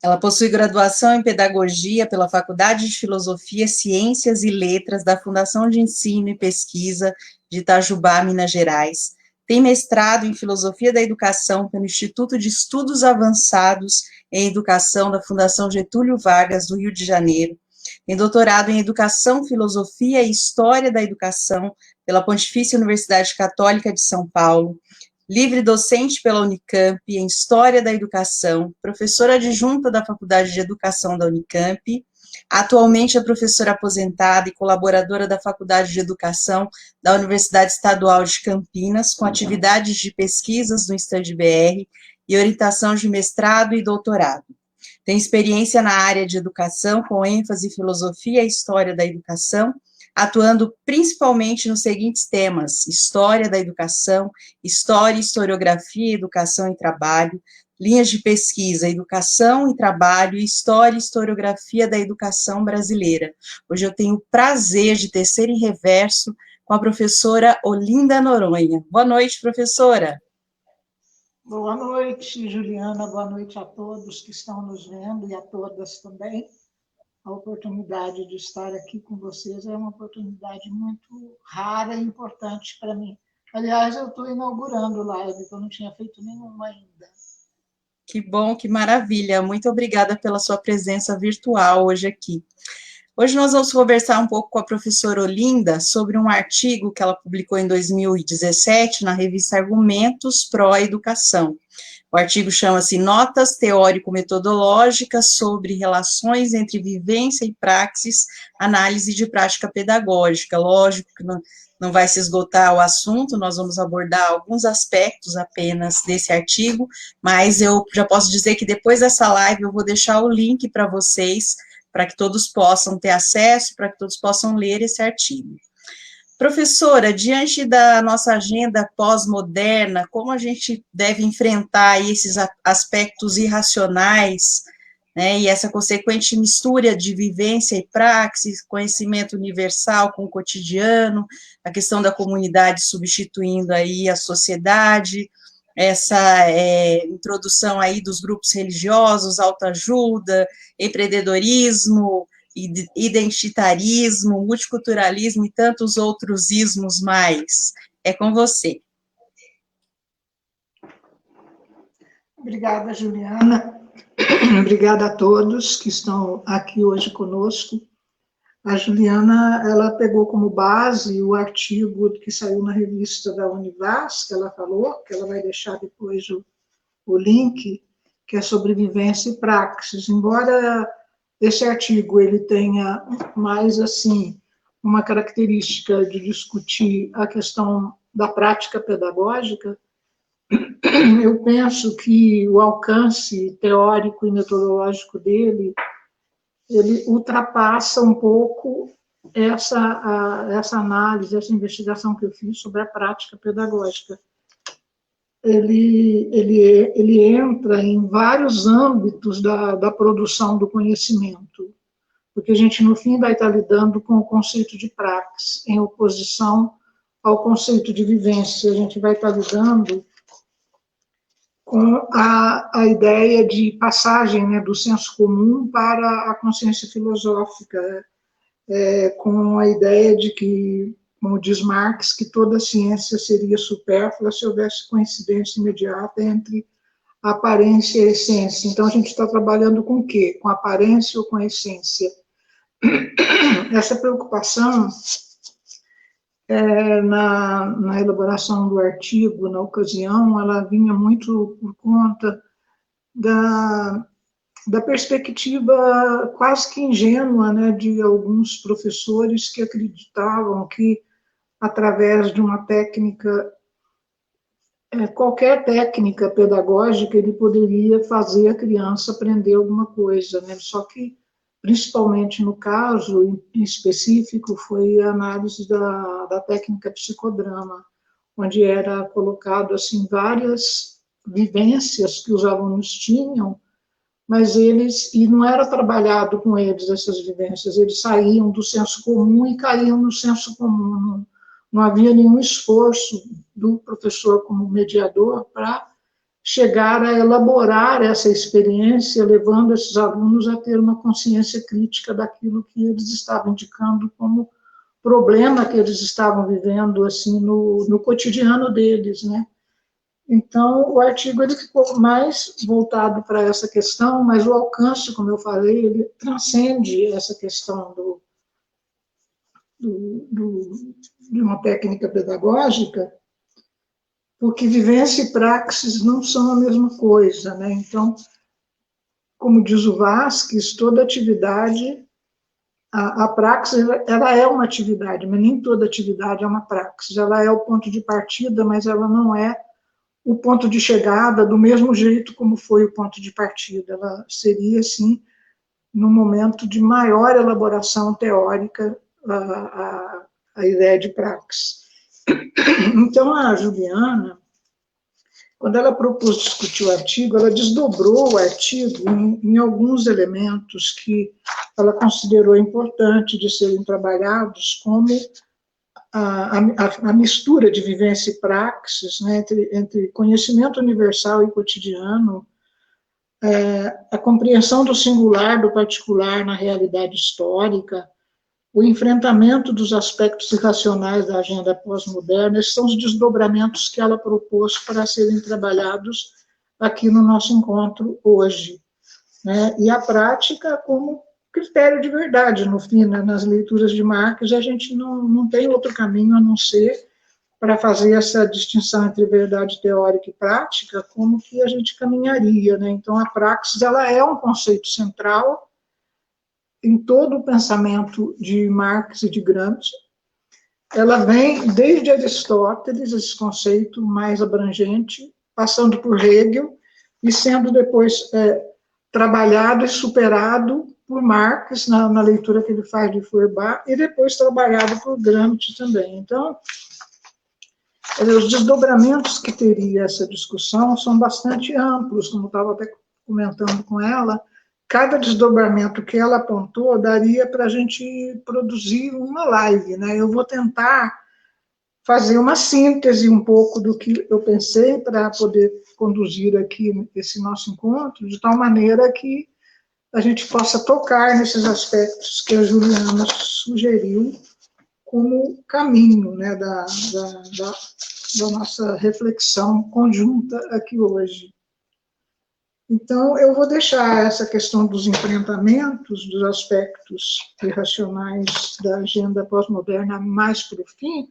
Ela possui graduação em Pedagogia pela Faculdade de Filosofia, Ciências e Letras da Fundação de Ensino e Pesquisa de Itajubá, Minas Gerais. Tem mestrado em Filosofia da Educação pelo Instituto de Estudos Avançados em Educação da Fundação Getúlio Vargas, do Rio de Janeiro. Tem doutorado em Educação, Filosofia e História da Educação pela Pontifícia Universidade Católica de São Paulo. Livre docente pela Unicamp em História da Educação, professora adjunta da Faculdade de Educação da Unicamp, atualmente é professora aposentada e colaboradora da Faculdade de Educação da Universidade Estadual de Campinas, com atividades de pesquisas no StudBR e orientação de mestrado e doutorado. Tem experiência na área de educação, com ênfase em filosofia e história da educação, atuando principalmente nos seguintes temas: história da educação, história, historiografia, educação e trabalho, linhas de pesquisa, educação e trabalho, história e historiografia da educação brasileira. Hoje eu tenho o prazer de tecer em reverso com a professora Olinda Noronha. Boa noite, professora. Boa noite, Juliana, boa noite a todos que estão nos vendo e a todas também. A oportunidade de estar aqui com vocês é uma oportunidade muito rara e importante para mim. Aliás, eu estou inaugurando live, que eu não tinha feito nenhuma ainda. Que bom, que maravilha. Muito obrigada pela sua presença virtual hoje aqui. Hoje nós vamos conversar um pouco com a professora Olinda sobre um artigo que ela publicou em 2017 na revista Argumentos Pró-Educação. O artigo chama-se Notas Teórico-Metodológicas sobre Relações entre Vivência e Praxis, Análise de Prática Pedagógica. Lógico que não vai se esgotar o assunto, nós vamos abordar alguns aspectos apenas desse artigo, mas eu já posso dizer que depois dessa live eu vou deixar o link para vocês, para que todos possam ter acesso, para que todos possam ler esse artigo. Professora, diante da nossa agenda pós-moderna, como a gente deve enfrentar esses aspectos irracionais, né, e essa consequente mistura de vivência e praxis, conhecimento universal com o cotidiano, a questão da comunidade substituindo aí a sociedade, essa introdução aí dos grupos religiosos, autoajuda, empreendedorismo, identitarismo, multiculturalismo e tantos outros ismos mais. É com você. Obrigada, Juliana. Obrigada a todos que estão aqui hoje conosco. A Juliana, ela pegou como base o artigo que saiu na revista da Univas, que ela falou, que ela vai deixar depois o link, que é sobre vivência e praxis. Embora esse artigo ele tenha mais assim uma característica de discutir a questão da prática pedagógica, eu penso que o alcance teórico e metodológico dele, ele ultrapassa um pouco essa análise, essa investigação que eu fiz sobre a prática pedagógica. Ele entra em vários âmbitos da produção do conhecimento, porque a gente, no fim, vai estar lidando com o conceito de praxis, em oposição ao conceito de vivência. A gente vai estar lidando com a ideia de passagem, né, do senso comum para a consciência filosófica, com a ideia de que, como diz Marx, que toda ciência seria supérflua se houvesse coincidência imediata entre a aparência e a essência. Então, a gente está trabalhando com o quê? Com a aparência ou com a essência? Essa preocupação, na elaboração do artigo, na ocasião, ela vinha muito por conta da perspectiva quase que ingênua, né, de alguns professores que acreditavam que, através de uma técnica, qualquer técnica pedagógica, ele poderia fazer a criança aprender alguma coisa, né? Só que, principalmente no caso em específico, foi a análise da técnica psicodrama, onde era colocado assim várias vivências que os alunos tinham, mas e não era trabalhado com eles essas vivências, eles saíam do senso comum e caíam no senso comum, não havia nenhum esforço do professor como mediador para chegar a elaborar essa experiência, levando esses alunos a ter uma consciência crítica daquilo que eles estavam indicando como problema que eles estavam vivendo assim no cotidiano deles, né? Então, o artigo ele ficou mais voltado para essa questão, mas o alcance, como eu falei, ele transcende essa questão de uma técnica pedagógica, porque vivência e praxis não são a mesma coisa, né? Então, como diz o Vasquez, toda atividade, a praxis, ela é uma atividade, mas nem toda atividade é uma praxis. Ela é o ponto de partida, mas ela não é o ponto de chegada do mesmo jeito como foi o ponto de partida. Ela seria, assim, no momento de maior elaboração teórica, a ideia de praxis. Então, a Juliana, quando ela propôs discutir o artigo, ela desdobrou o artigo em alguns elementos que ela considerou importante de serem trabalhados, como a mistura de vivência e praxis, né, entre conhecimento universal e cotidiano, a compreensão do singular, do particular na realidade histórica, o enfrentamento dos aspectos irracionais da agenda pós-moderna. Esses são os desdobramentos que ela propôs para serem trabalhados aqui no nosso encontro hoje, né? E a prática como critério de verdade, no fim, né? Nas leituras de Marx, a gente não tem outro caminho a não ser para fazer essa distinção entre verdade teórica e prática, como que a gente caminharia, né? Então, a praxis, ela é um conceito central em todo o pensamento de Marx e de Gramsci. Ela vem desde Aristóteles, esse conceito mais abrangente, passando por Hegel, e sendo depois trabalhado e superado por Marx, na leitura que ele faz de Feuerbach, e depois trabalhado por Gramsci também. Então, os desdobramentos que teria essa discussão são bastante amplos, como eu estava até comentando com ela. Cada desdobramento que ela apontou daria para a gente produzir uma live, né? Eu vou tentar fazer uma síntese um pouco do que eu pensei para poder conduzir aqui esse nosso encontro, de tal maneira que a gente possa tocar nesses aspectos que a Juliana sugeriu como caminho, né, da nossa reflexão conjunta aqui hoje. Então, eu vou deixar essa questão dos enfrentamentos, dos aspectos irracionais da agenda pós-moderna mais para o fim,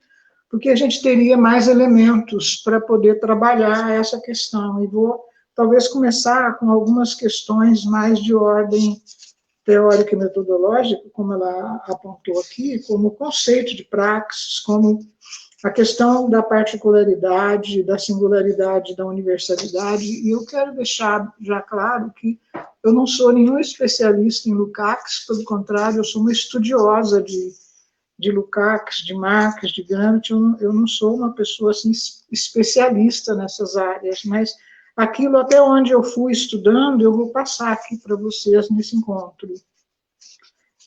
porque a gente teria mais elementos para poder trabalhar essa questão. E vou, talvez, começar com algumas questões mais de ordem teórica e metodológica, como ela apontou aqui, como o conceito de praxis, como a questão da particularidade, da singularidade, da universalidade, e eu quero deixar já claro que eu não sou nenhum especialista em Lukács, pelo contrário, eu sou uma estudiosa de Lukács, de Marx, de Gramsci. Eu não sou uma pessoa assim, especialista nessas áreas, mas aquilo até onde eu fui estudando, eu vou passar aqui para vocês nesse encontro.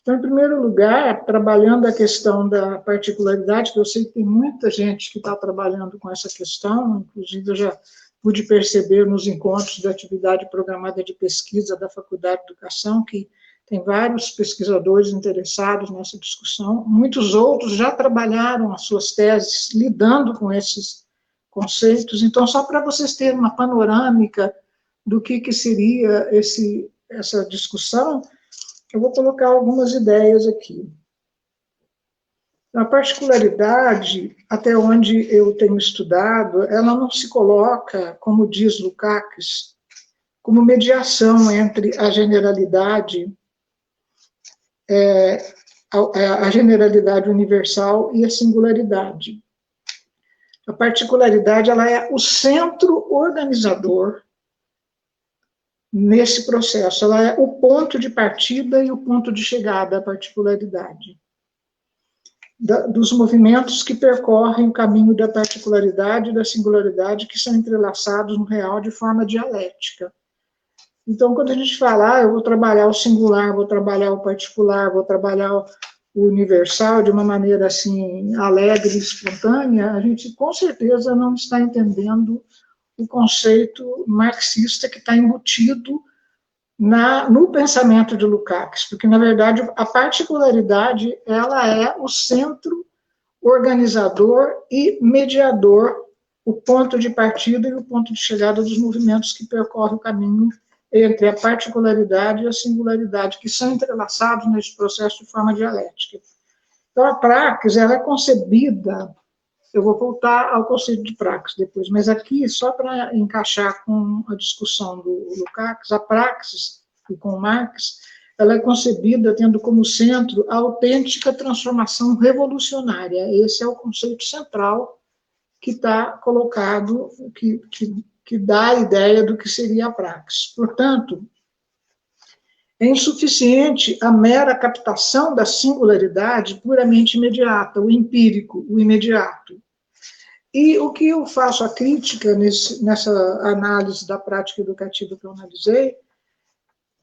Então, em primeiro lugar, trabalhando a questão da particularidade, que eu sei que tem muita gente que está trabalhando com essa questão, inclusive eu já pude perceber nos encontros da atividade programada de pesquisa da Faculdade de Educação, que tem vários pesquisadores interessados nessa discussão, muitos outros já trabalharam as suas teses lidando com esses conceitos. Então, só para vocês terem uma panorâmica do que seria essa discussão, eu vou colocar algumas ideias aqui. A particularidade, até onde eu tenho estudado, ela não se coloca, como diz Lukács, como mediação entre a generalidade, a generalidade universal e a singularidade. A particularidade, ela é o centro organizador nesse processo. Ela é o ponto de partida e o ponto de chegada, a particularidade. Dos movimentos que percorrem o caminho da particularidade e da singularidade, que são entrelaçados no real de forma dialética. Então, quando a gente fala, eu vou trabalhar o singular, vou trabalhar o particular, vou trabalhar o universal de uma maneira assim alegre e espontânea, a gente com certeza não está entendendo o conceito marxista que está embutido no pensamento de Lukács, porque, na verdade, a particularidade ela é o centro organizador e mediador, o ponto de partida e o ponto de chegada dos movimentos que percorrem o caminho entre a particularidade e a singularidade, que são entrelaçados nesse processo de forma dialética. Então, a praxis, ela é concebida, eu vou voltar ao conceito de praxis depois, mas aqui, só para encaixar com a discussão do Lukács, a praxis, e com Marx, ela é concebida tendo como centro a autêntica transformação revolucionária. Esse é o conceito central que está colocado, que dá a ideia do que seria a praxis. Portanto, é insuficiente a mera captação da singularidade puramente imediata, o empírico, o imediato. E o que eu faço a crítica nessa análise da prática educativa que eu analisei,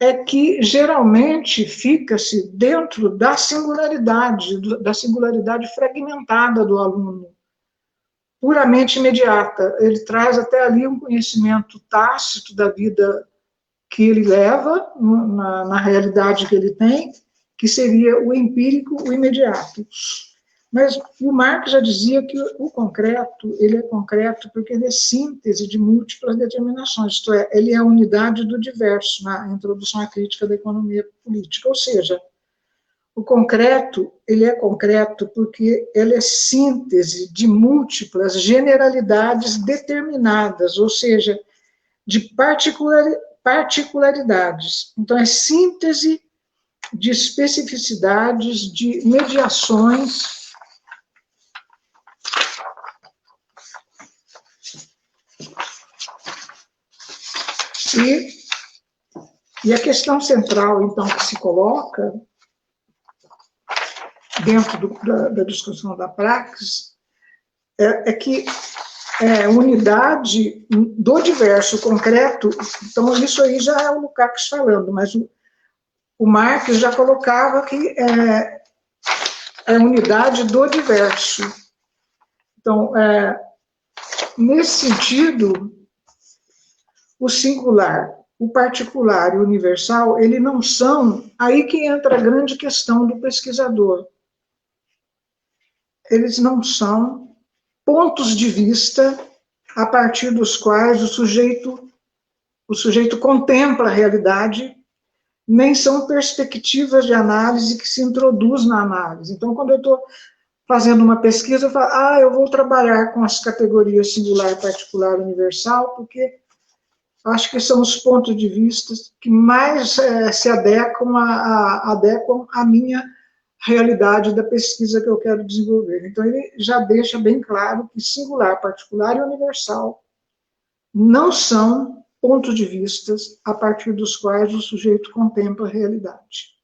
é que geralmente fica-se dentro da singularidade fragmentada do aluno, puramente imediata. Ele traz até ali um conhecimento tácito da vida que ele leva, na realidade que ele tem, que seria o empírico, o imediato. Mas o Marx já dizia que o concreto, ele é concreto porque ele é síntese de múltiplas determinações, isto é, ele é a unidade do diverso, na introdução à crítica da economia política, ou seja, o concreto, ele é concreto porque ele é síntese de múltiplas generalidades determinadas, ou seja, de particularidades. Então, é síntese de especificidades, de mediações. E a questão central, então, que se coloca dentro da discussão da praxis é que unidade do diverso concreto, então isso aí já é o Lukács falando, mas o Marx já colocava que é unidade do diverso. Então, nesse sentido, o singular, o particular e o universal, eles não são, aí que entra a grande questão do pesquisador. Eles não são pontos de vista a partir dos quais o sujeito contempla a realidade, nem são perspectivas de análise que se introduz na análise. Então, quando eu estou fazendo uma pesquisa, eu falo, eu vou trabalhar com as categorias singular, particular, universal, porque acho que são os pontos de vista que mais se adequam à minha realidade da pesquisa que eu quero desenvolver. Então, ele já deixa bem claro que singular, particular e universal não são pontos de vista a partir dos quais o sujeito contempla a realidade.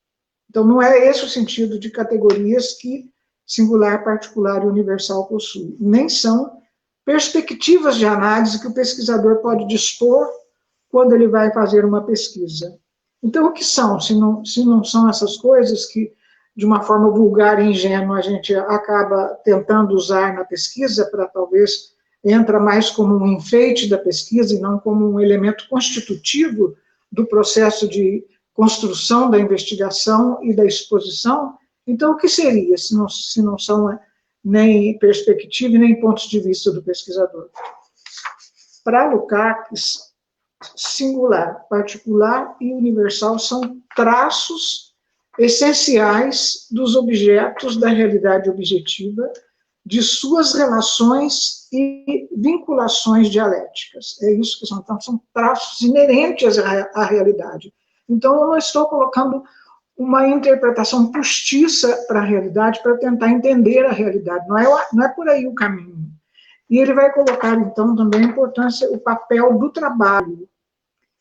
Então, não é esse o sentido de categorias que singular, particular e universal possuem. Nem são perspectivas de análise que o pesquisador pode dispor quando ele vai fazer uma pesquisa. Então, o que são, se não são essas coisas que, de uma forma vulgar e ingênua, a gente acaba tentando usar na pesquisa para talvez entra mais como um enfeite da pesquisa e não como um elemento constitutivo do processo de construção da investigação e da exposição. Então, o que seria, se não são nem perspectiva e nem pontos de vista do pesquisador? Para Lukács, singular, particular e universal são traços essenciais dos objetos da realidade objetiva, de suas relações e vinculações dialéticas. É isso que são. Então, são traços inerentes à realidade. Então, eu não estou colocando uma interpretação postiça para a realidade, para tentar entender a realidade. Não é por aí o caminho. E ele vai colocar, então, também a importância, o papel do trabalho,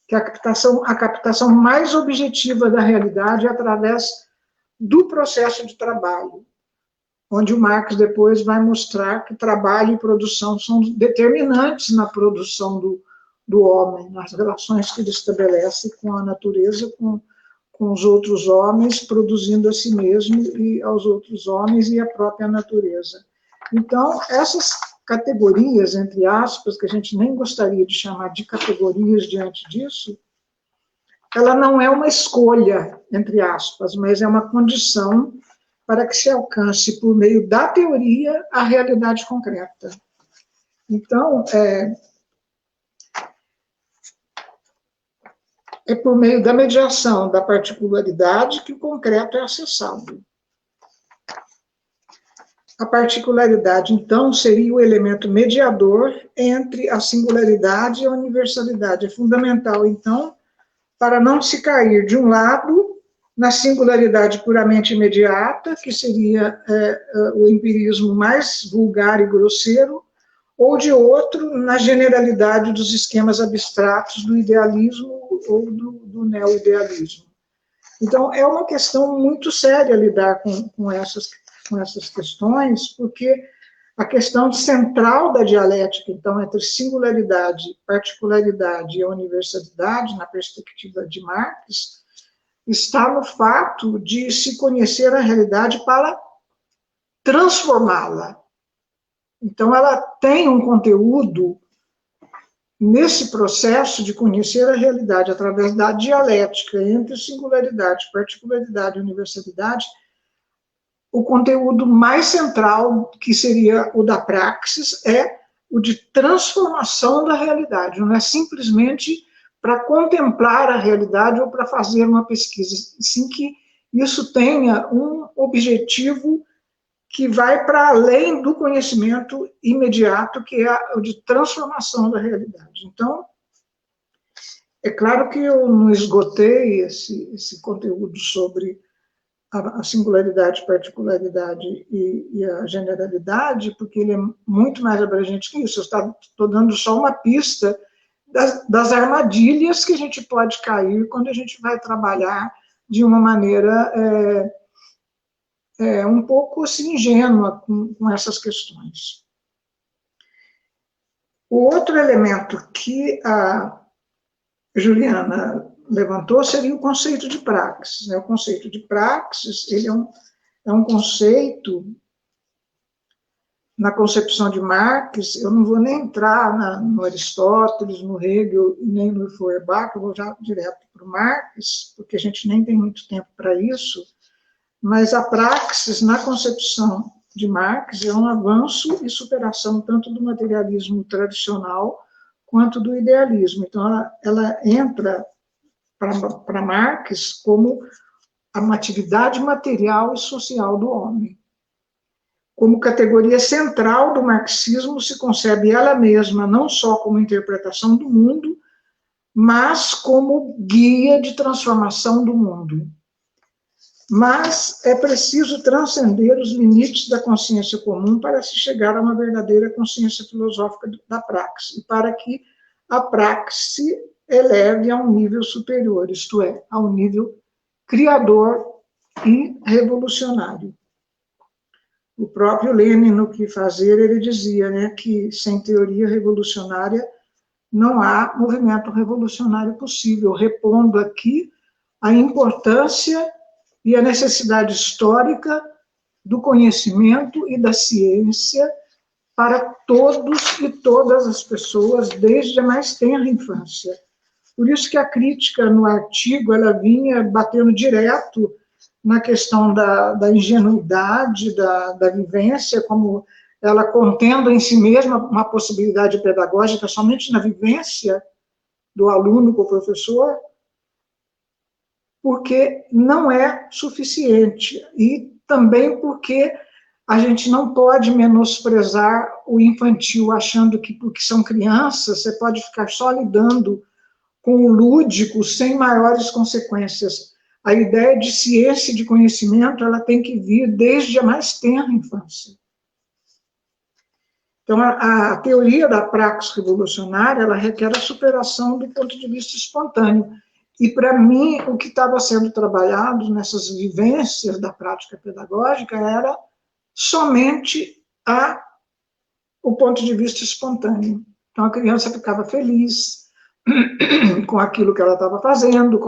que a captação mais objetiva da realidade é através do processo de trabalho, onde o Marx depois vai mostrar que trabalho e produção são determinantes na produção do homem, nas relações que ele estabelece com a natureza, com os outros homens, produzindo a si mesmo e aos outros homens e a própria natureza. Então, categorias, entre aspas, que a gente nem gostaria de chamar de categorias diante disso, ela não é uma escolha, entre aspas, mas é uma condição para que se alcance, por meio da teoria, a realidade concreta. Então, é por meio da mediação da particularidade que o concreto é acessado. A particularidade, então, seria o elemento mediador entre a singularidade e a universalidade. É fundamental, então, para não se cair, de um lado, na singularidade puramente imediata, que seria o empirismo mais vulgar e grosseiro, ou de outro, na generalidade dos esquemas abstratos do idealismo ou do neo-idealismo. Então, é uma questão muito séria lidar com essas questões, porque a questão central da dialética, então, entre singularidade, particularidade e a universalidade, na perspectiva de Marx, está no fato de se conhecer a realidade para transformá-la. Então, ela tem um conteúdo nesse processo de conhecer a realidade através da dialética entre singularidade, particularidade e universalidade. O conteúdo mais central, que seria o da praxis, é o de transformação da realidade. Não é simplesmente para contemplar a realidade ou para fazer uma pesquisa, sim que isso tenha um objetivo que vai para além do conhecimento imediato, que é o de transformação da realidade. Então, é claro que eu não esgotei esse conteúdo sobre a singularidade, particularidade e a generalidade, porque ele é muito mais abrangente que isso. Eu estou dando só uma pista das armadilhas que a gente pode cair quando a gente vai trabalhar de uma maneira um pouco assim, ingênua com essas questões. O outro elemento que a Juliana levantou seria o conceito de praxis. O conceito de praxis, ele é um conceito, na concepção de Marx, eu não vou nem entrar no Aristóteles, no Hegel, nem no Feuerbach, eu vou já direto para o Marx, porque a gente nem tem muito tempo para isso, mas a praxis, na concepção de Marx, é um avanço e superação tanto do materialismo tradicional quanto do idealismo. Então, ela entra para Marx como uma atividade material e social do homem. Como categoria central do marxismo, se concebe ela mesma não só como interpretação do mundo, mas como guia de transformação do mundo. Mas é preciso transcender os limites da consciência comum para se chegar a uma verdadeira consciência filosófica da praxis, e para que a praxis eleve a um nível superior, isto é, a um nível criador e revolucionário. O próprio Lenin, no Que Fazer, ele dizia, que sem teoria revolucionária não há movimento revolucionário possível, repondo aqui a importância e a necessidade histórica do conhecimento e da ciência para todos e todas as pessoas, desde a mais tenra infância. Por isso que a crítica no artigo, ela vinha batendo direto na questão da ingenuidade, da vivência, como ela contendo em si mesma uma possibilidade pedagógica somente na vivência do aluno com o professor, porque não é suficiente, e também porque a gente não pode menosprezar o infantil, achando que porque são crianças, você pode ficar só lidando com o lúdico sem maiores consequências. A ideia de ciência e de conhecimento, ela tem que vir desde a mais tenra infância. Então, a teoria da praxis revolucionária, ela requer a superação do ponto de vista espontâneo. E, para mim, o que estava sendo trabalhado nessas vivências da prática pedagógica era somente o ponto de vista espontâneo. Então, a criança ficava feliz com aquilo que ela estava fazendo,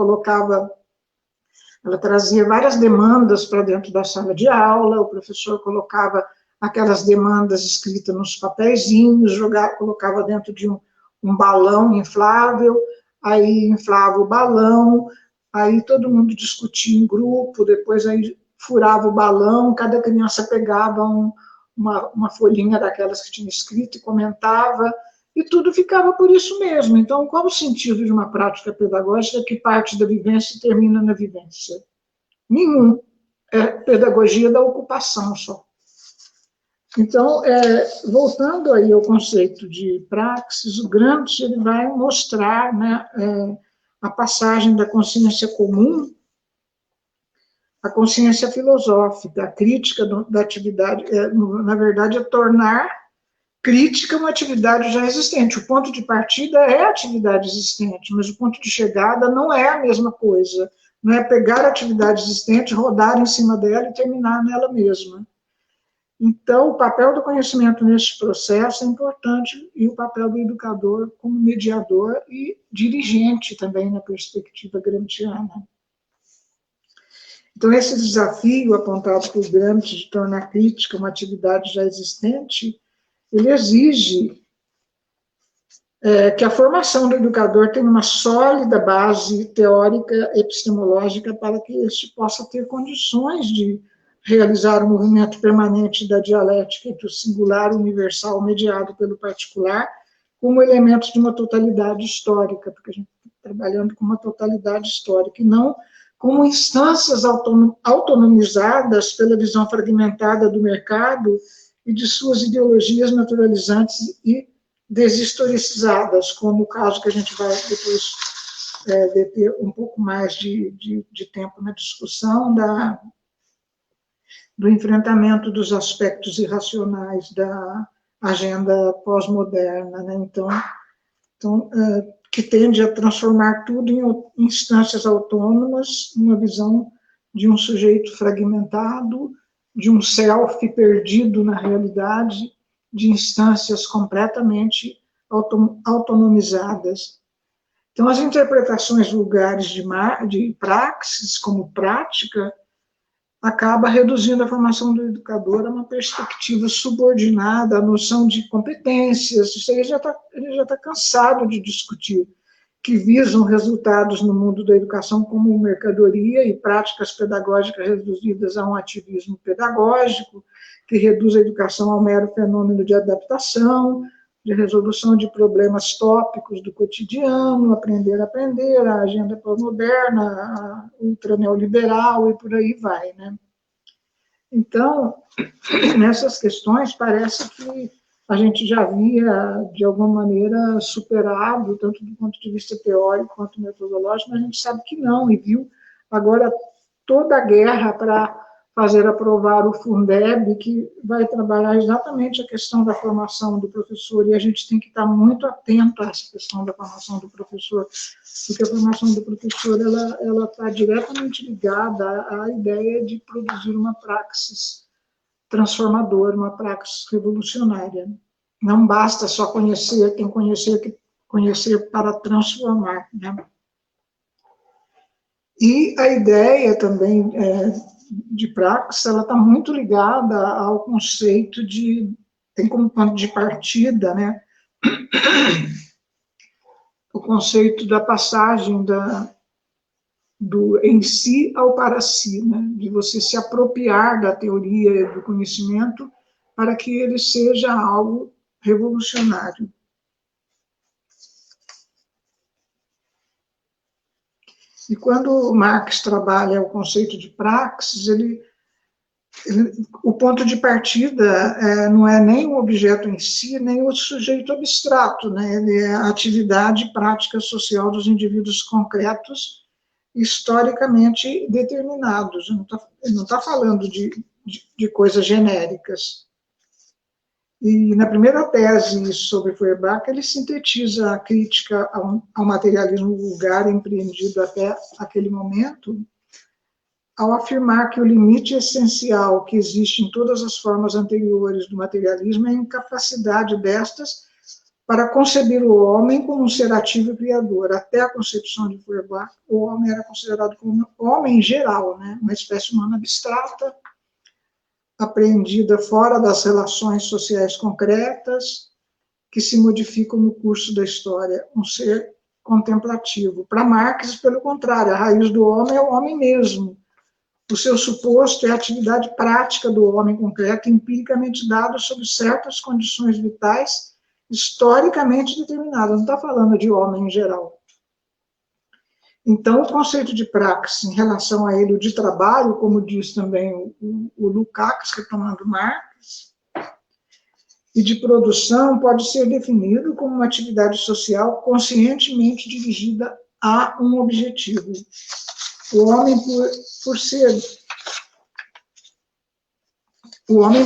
ela trazia várias demandas para dentro da sala de aula, o professor colocava aquelas demandas escritas nos papeizinhos, colocava dentro de um balão inflável, aí inflava o balão, aí todo mundo discutia em grupo, depois aí furava o balão, cada criança pegava uma folhinha daquelas que tinha escrito e comentava, e tudo ficava por isso mesmo. Então, qual o sentido de uma prática pedagógica que parte da vivência e termina na vivência? Nenhum. É pedagogia da ocupação só. Então, voltando aí ao conceito de praxis, o Gramsci ele vai mostrar, né, a passagem da consciência comum à consciência filosófica, a crítica da atividade, na verdade, é tornar crítica uma atividade já existente. O ponto de partida é a atividade existente, mas o ponto de chegada não é a mesma coisa. Não é pegar a atividade existente, rodar em cima dela e terminar nela mesma. Então, o papel do conhecimento nesse processo é importante, e o papel do educador como mediador e dirigente também na perspectiva gramsciana. Então, esse desafio apontado por Gramsci de tornar crítica uma atividade já existente, ele exige que a formação do educador tenha uma sólida base teórica, epistemológica, para que este possa ter condições de realizar o movimento permanente da dialética entre o singular e o universal mediado pelo particular, como elementos de uma totalidade histórica, porque a gente está trabalhando com uma totalidade histórica, e não como instâncias autonomizadas pela visão fragmentada do mercado e de suas ideologias naturalizantes e deshistoricizadas, como o caso que a gente vai depois ter um pouco mais de tempo na discussão do enfrentamento dos aspectos irracionais da agenda pós-moderna, né? Então, que tende a transformar tudo em instâncias autônomas, numa visão de um sujeito fragmentado, de um self perdido na realidade, de instâncias completamente autonomizadas. Então, as interpretações vulgares de praxis como prática acaba reduzindo a formação do educador a uma perspectiva subordinada à noção de competências. Isso aí ele já tá cansado de discutir, que visam resultados no mundo da educação como mercadoria e práticas pedagógicas reduzidas a um ativismo pedagógico, que reduz a educação ao mero fenômeno de adaptação, de resolução de problemas tópicos do cotidiano, aprender a aprender, a agenda pós-moderna, a ultraneoliberal e por aí vai, né? Então, nessas questões, parece que a gente já havia, de alguma maneira, superado, tanto do ponto de vista teórico quanto metodológico, mas a gente sabe que não, e viu agora toda a guerra para fazer aprovar o Fundeb, que vai trabalhar exatamente a questão da formação do professor, e a gente tem que estar muito atento a essa questão da formação do professor, porque a formação do professor ela está diretamente ligada à ideia de produzir uma praxis transformadora, uma praxis revolucionária. Não basta só conhecer, tem que conhecer para transformar, né? E a ideia também de praxis, ela está muito ligada ao conceito tem como ponto de partida, né, o conceito da passagem do em si ao para si, né, de você se apropriar da teoria e do conhecimento para que ele seja algo revolucionário. E quando Marx trabalha o conceito de praxis, o ponto de partida não é nem o objeto em si, nem o sujeito abstrato, né? Ele é a atividade prática social dos indivíduos concretos, historicamente determinados. Ele não tá falando de coisas genéricas. E na primeira tese sobre Feuerbach, ele sintetiza a crítica ao materialismo vulgar empreendido até aquele momento, ao afirmar que o limite essencial que existe em todas as formas anteriores do materialismo é a incapacidade destas para conceber o homem como um ser ativo e criador. Até a concepção de Feuerbach, o homem era considerado como homem em geral, né? Uma espécie humana abstrata, apreendida fora das relações sociais concretas, que se modificam no curso da história, um ser contemplativo. Para Marx, pelo contrário, a raiz do homem é o homem mesmo. O seu suposto é a atividade prática do homem concreto, empiricamente dado sob certas condições vitais historicamente determinadas. Não está falando de homem em geral. Então, o conceito de praxis, em relação a ele, o de trabalho, como diz também o Lukács, retomando Marx, e de produção, pode ser definido como uma atividade social conscientemente dirigida a um objetivo. O homem,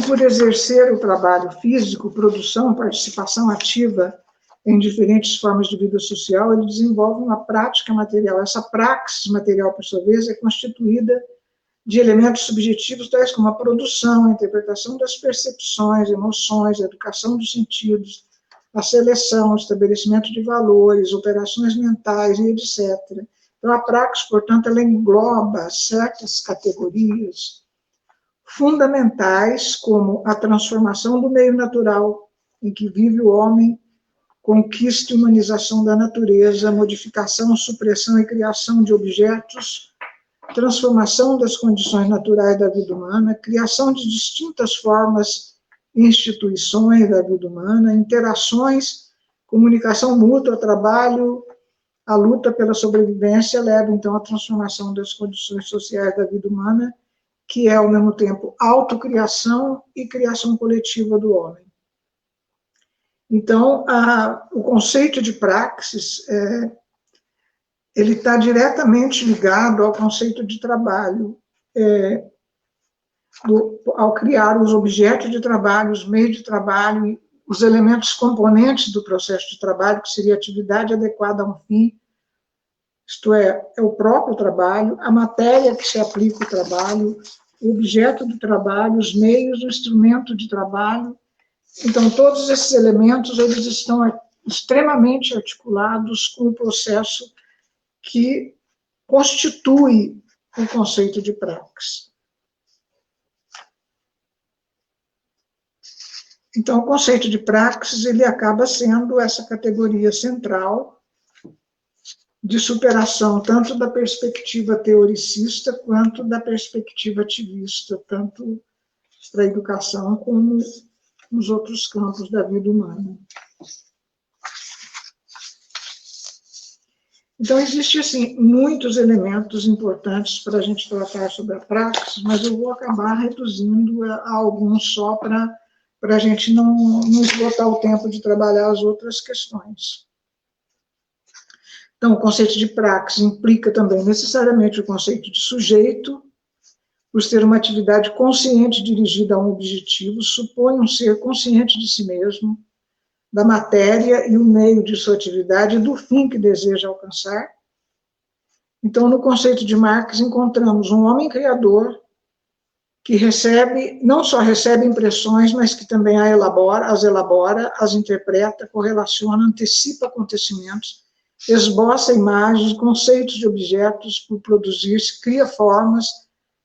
por exercer o trabalho físico, produção, participação ativa em diferentes formas de vida social, ele desenvolve uma prática material. Essa praxis material, por sua vez, é constituída de elementos subjetivos, tais como a produção, a interpretação das percepções, emoções, a educação dos sentidos, a seleção, o estabelecimento de valores, operações mentais e etc. Então, a praxis, portanto, ela engloba certas categorias fundamentais, como a transformação do meio natural em que vive o homem, conquista e humanização da natureza, modificação, supressão e criação de objetos, transformação das condições naturais da vida humana, criação de distintas formas e instituições da vida humana, interações, comunicação mútua, trabalho, a luta pela sobrevivência leva, então, à transformação das condições sociais da vida humana, que é, ao mesmo tempo, autocriação e criação coletiva do homem. Então, o conceito de praxis, ele está diretamente ligado ao conceito de trabalho, ao criar os objetos de trabalho, os meios de trabalho, os elementos componentes do processo de trabalho, que seria a atividade adequada a um fim, isto é o próprio trabalho, a matéria que se aplica ao trabalho, o objeto do trabalho, os meios, o instrumento de trabalho. Então, todos esses elementos, eles estão extremamente articulados com o processo que constitui o conceito de praxis. Então, o conceito de praxis, ele acaba sendo essa categoria central de superação, tanto da perspectiva teoricista, quanto da perspectiva ativista, tanto para a educação como nos outros campos da vida humana. Então, existem, assim, muitos elementos importantes para a gente tratar sobre a praxis, mas eu vou acabar reduzindo a alguns só para a gente não esgotar o tempo de trabalhar as outras questões. Então, o conceito de praxis implica também necessariamente o conceito de sujeito, por ser uma atividade consciente dirigida a um objetivo, supõe um ser consciente de si mesmo, da matéria e o meio de sua atividade e do fim que deseja alcançar. Então, no conceito de Marx, encontramos um homem criador que não só recebe impressões, mas que também as elabora, as interpreta, correlaciona, antecipa acontecimentos, esboça imagens, conceitos de objetos por produzir-se, cria formas,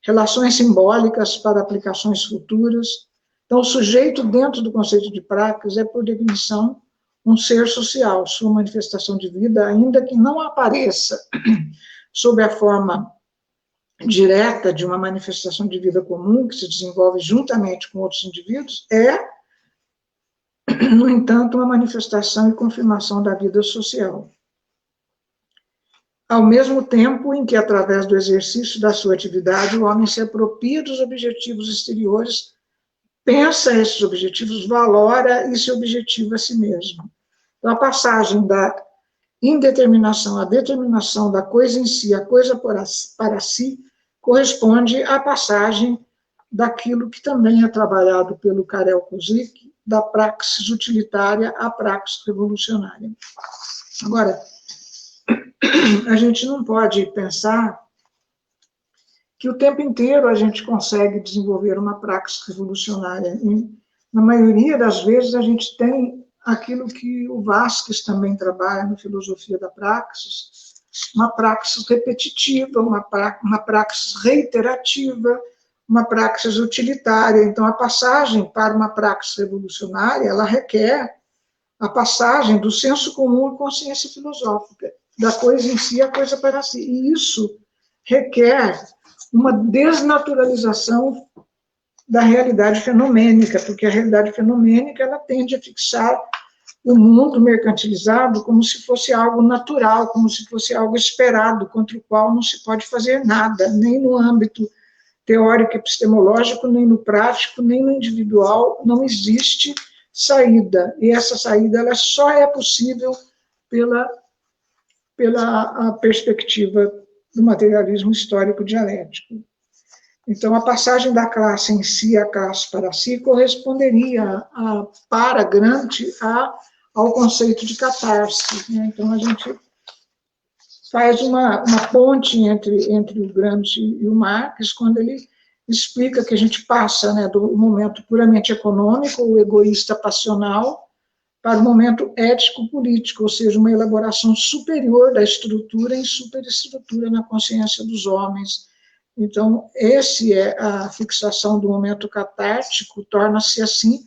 relações simbólicas para aplicações futuras. Então, o sujeito, dentro do conceito de praxis, é, por definição, um ser social, sua manifestação de vida, ainda que não apareça sob a forma direta de uma manifestação de vida comum, que se desenvolve juntamente com outros indivíduos, no entanto, uma manifestação e confirmação da vida social. Ao mesmo tempo em que, através do exercício da sua atividade, o homem se apropria dos objetivos exteriores, pensa esses objetivos, valora e se objetiva a si mesmo. Então, a passagem da indeterminação à determinação da coisa em si, a coisa para si, corresponde à passagem daquilo que também é trabalhado pelo Karel Kozik, da praxis utilitária à praxis revolucionária. Agora, a gente não pode pensar que o tempo inteiro a gente consegue desenvolver uma praxis revolucionária. E, na maioria das vezes, a gente tem aquilo que o Vasquez também trabalha na filosofia da praxis, uma praxis repetitiva, uma praxis reiterativa, uma praxis utilitária. Então, a passagem para uma praxis revolucionária, ela requer a passagem do senso comum à consciência filosófica, da coisa em si à coisa para si. E isso requer uma desnaturalização da realidade fenomênica, porque a realidade fenomênica ela tende a fixar o mundo mercantilizado como se fosse algo natural, como se fosse algo esperado, contra o qual não se pode fazer nada, nem no âmbito teórico epistemológico, nem no prático, nem no individual, não existe saída. E essa saída ela só é possível pela a perspectiva do materialismo histórico dialético. Então, a passagem da classe em si à classe para si corresponderia, para Gramsci, ao conceito de catarse. Né? Então, a gente faz uma ponte entre o Gramsci e o Marx, quando ele explica que a gente passa, né, do momento puramente econômico, o egoísta passional, para o momento ético-político, ou seja, uma elaboração superior da estrutura em superestrutura na consciência dos homens. Então, esse é a fixação do momento catártico, torna-se assim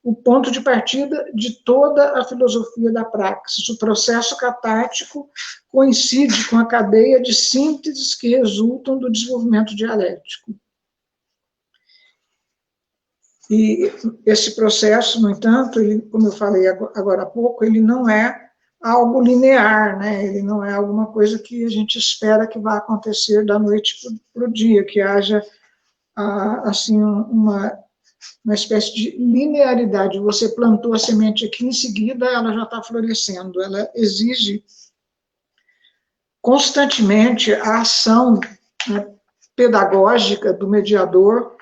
o ponto de partida de toda a filosofia da praxis. O processo catártico coincide com a cadeia de sínteses que resultam do desenvolvimento dialético. E esse processo, no entanto, ele, como eu falei agora há pouco, ele não é algo linear, né? Ele não é alguma coisa que a gente espera que vá acontecer da noite para o dia, que haja assim uma espécie de linearidade. Você plantou a semente aqui, em seguida ela já está florescendo. Ela exige constantemente a ação, né, pedagógica do mediador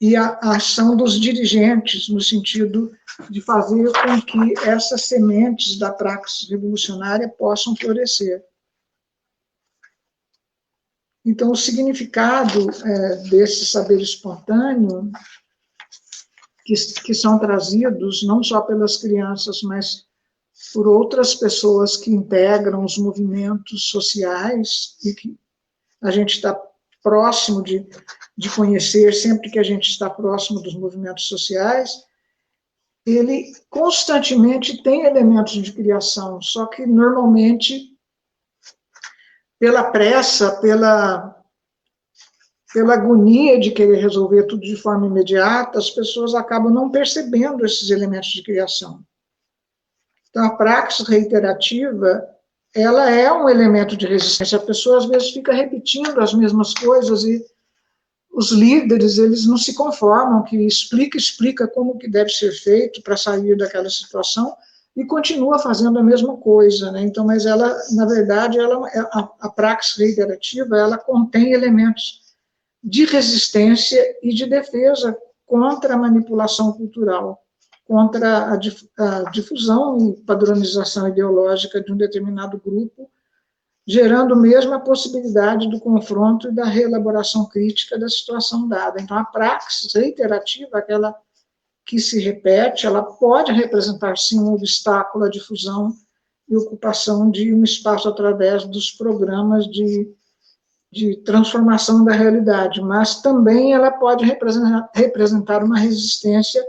e a ação dos dirigentes, no sentido de fazer com que essas sementes da praxis revolucionária possam florescer. Então, o significado desse saber espontâneo, que são trazidos não só pelas crianças, mas por outras pessoas que integram os movimentos sociais, e que a gente está próximo de conhecer, sempre que a gente está próximo dos movimentos sociais, ele constantemente tem elementos de criação, só que normalmente, pela pressa, pela agonia de querer resolver tudo de forma imediata, as pessoas acabam não percebendo esses elementos de criação. Então, a praxis reiterativa, ela é um elemento de resistência. A pessoa, às vezes, fica repetindo as mesmas coisas e os líderes, eles não se conformam, que explica como que deve ser feito para sair daquela situação e continua fazendo a mesma coisa, né? Então, mas ela, na verdade, a praxis reiterativa, ela contém elementos de resistência e de defesa contra a manipulação cultural, contra a difusão e padronização ideológica de um determinado grupo, gerando mesmo a possibilidade do confronto e da reelaboração crítica da situação dada. Então, a praxis reiterativa, aquela que se repete, ela pode representar, sim, um obstáculo à difusão e ocupação de um espaço através dos programas de transformação da realidade, mas também ela pode representar uma resistência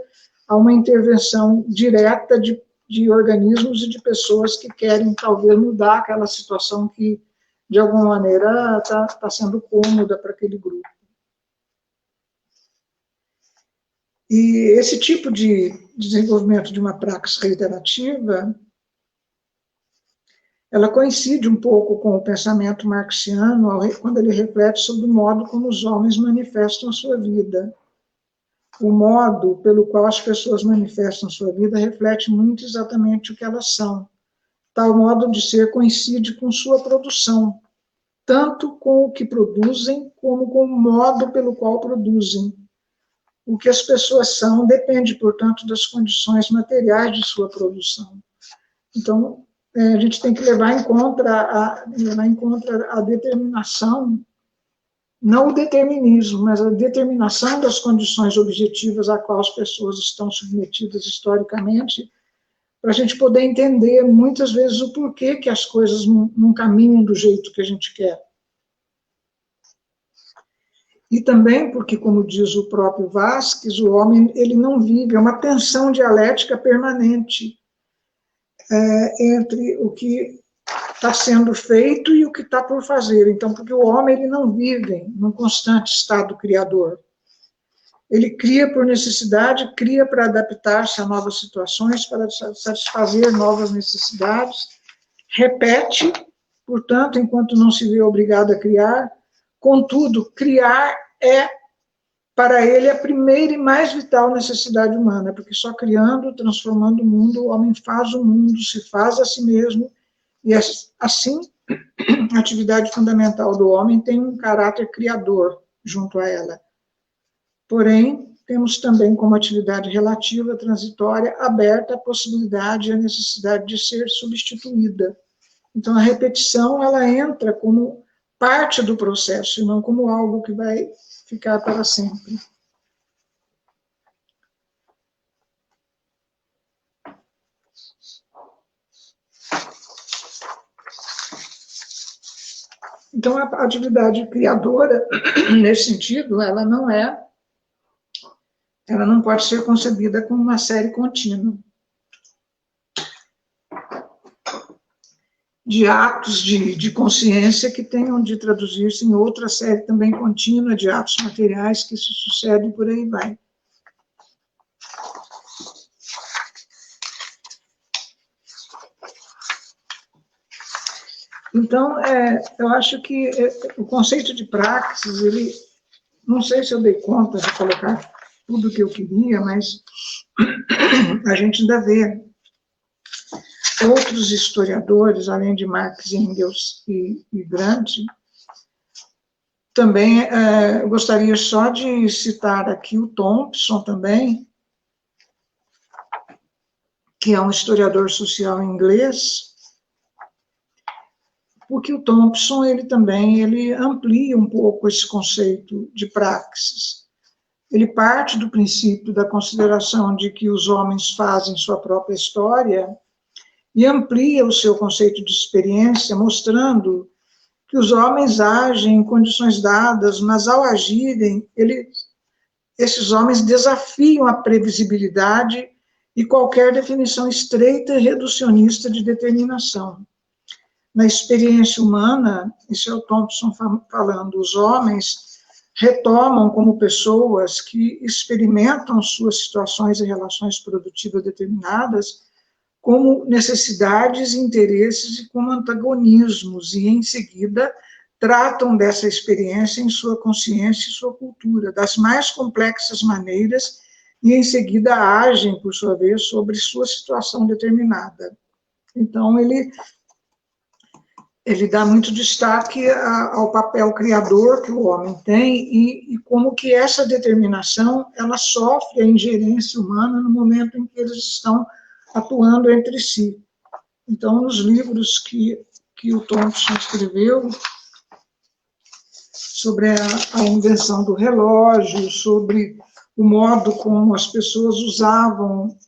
a uma intervenção direta de organismos e de pessoas que querem, talvez, mudar aquela situação que, de alguma maneira, está sendo cômoda para aquele grupo. E esse tipo de desenvolvimento de uma praxis reiterativa, ela coincide um pouco com o pensamento marxiano, quando ele reflete sobre o modo como os homens manifestam a sua vida. O modo pelo qual as pessoas manifestam a sua vida reflete muito exatamente o que elas são. Tal modo de ser coincide com sua produção, tanto com o que produzem, como com o modo pelo qual produzem. O que as pessoas são depende, portanto, das condições materiais de sua produção. Então, a gente tem que levar em conta a determinação, não o determinismo, mas a determinação das condições objetivas a qual as pessoas estão submetidas historicamente, para a gente poder entender, muitas vezes, o porquê que as coisas não caminham do jeito que a gente quer. E também porque, como diz o próprio Vasquez, o homem ele não vive, é uma tensão dialética permanente entre o que está sendo feito e o que está por fazer. Então, porque o homem ele não vive num constante estado criador. Ele cria por necessidade, cria para adaptar-se a novas situações, para satisfazer novas necessidades, repete, portanto, enquanto não se vê obrigado a criar. Contudo, criar é, para ele, a primeira e mais vital necessidade humana, porque só criando, transformando o mundo, o homem faz o mundo, se faz a si mesmo, e assim, a atividade fundamental do homem tem um caráter criador junto a ela. Porém, temos também como atividade relativa, transitória, aberta a possibilidade e a necessidade de ser substituída. Então, a repetição, ela entra como parte do processo, e não como algo que vai ficar para sempre. Então, a atividade criadora, nesse sentido, ela não pode ser concebida como uma série contínua de atos de consciência que tenham de traduzir-se em outra série também contínua de atos materiais que se sucedem por aí vai. Então, eu acho que o conceito de praxis, ele, não sei se eu dei conta de colocar tudo o que eu queria, mas a gente ainda vê outros historiadores, além de Marx, Engels e Gramsci. Também eu gostaria só de citar aqui o Thompson também, que é um historiador social inglês, porque o Thompson ele amplia um pouco esse conceito de praxis. Ele parte do princípio da consideração de que os homens fazem sua própria história e amplia o seu conceito de experiência, mostrando que os homens agem em condições dadas, mas ao agirem, esses homens desafiam a previsibilidade e qualquer definição estreita e reducionista de determinação. Na experiência humana, isso é o Thompson falando, os homens retomam como pessoas que experimentam suas situações e relações produtivas determinadas como necessidades, interesses e como antagonismos, e em seguida tratam dessa experiência em sua consciência e sua cultura, das mais complexas maneiras, e em seguida agem, por sua vez, sobre sua situação determinada. Então, ele dá muito destaque ao papel criador que o homem tem e como que essa determinação, ela sofre a ingerência humana no momento em que eles estão atuando entre si. Então, nos livros que o Thompson escreveu sobre a invenção do relógio, sobre o modo como as pessoas usavam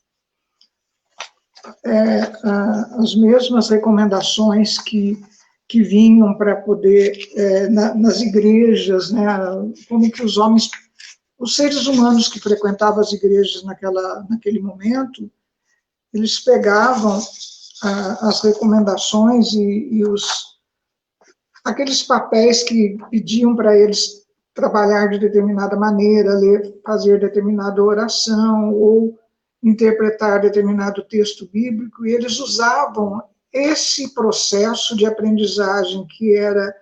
as mesmas recomendações que vinham para poder, nas igrejas, né, como que os homens, os seres humanos que frequentavam as igrejas naquele momento, eles pegavam as recomendações e aqueles papéis que pediam para eles trabalhar de determinada maneira, fazer determinada oração ou interpretar determinado texto bíblico, e eles usavam esse processo de aprendizagem que era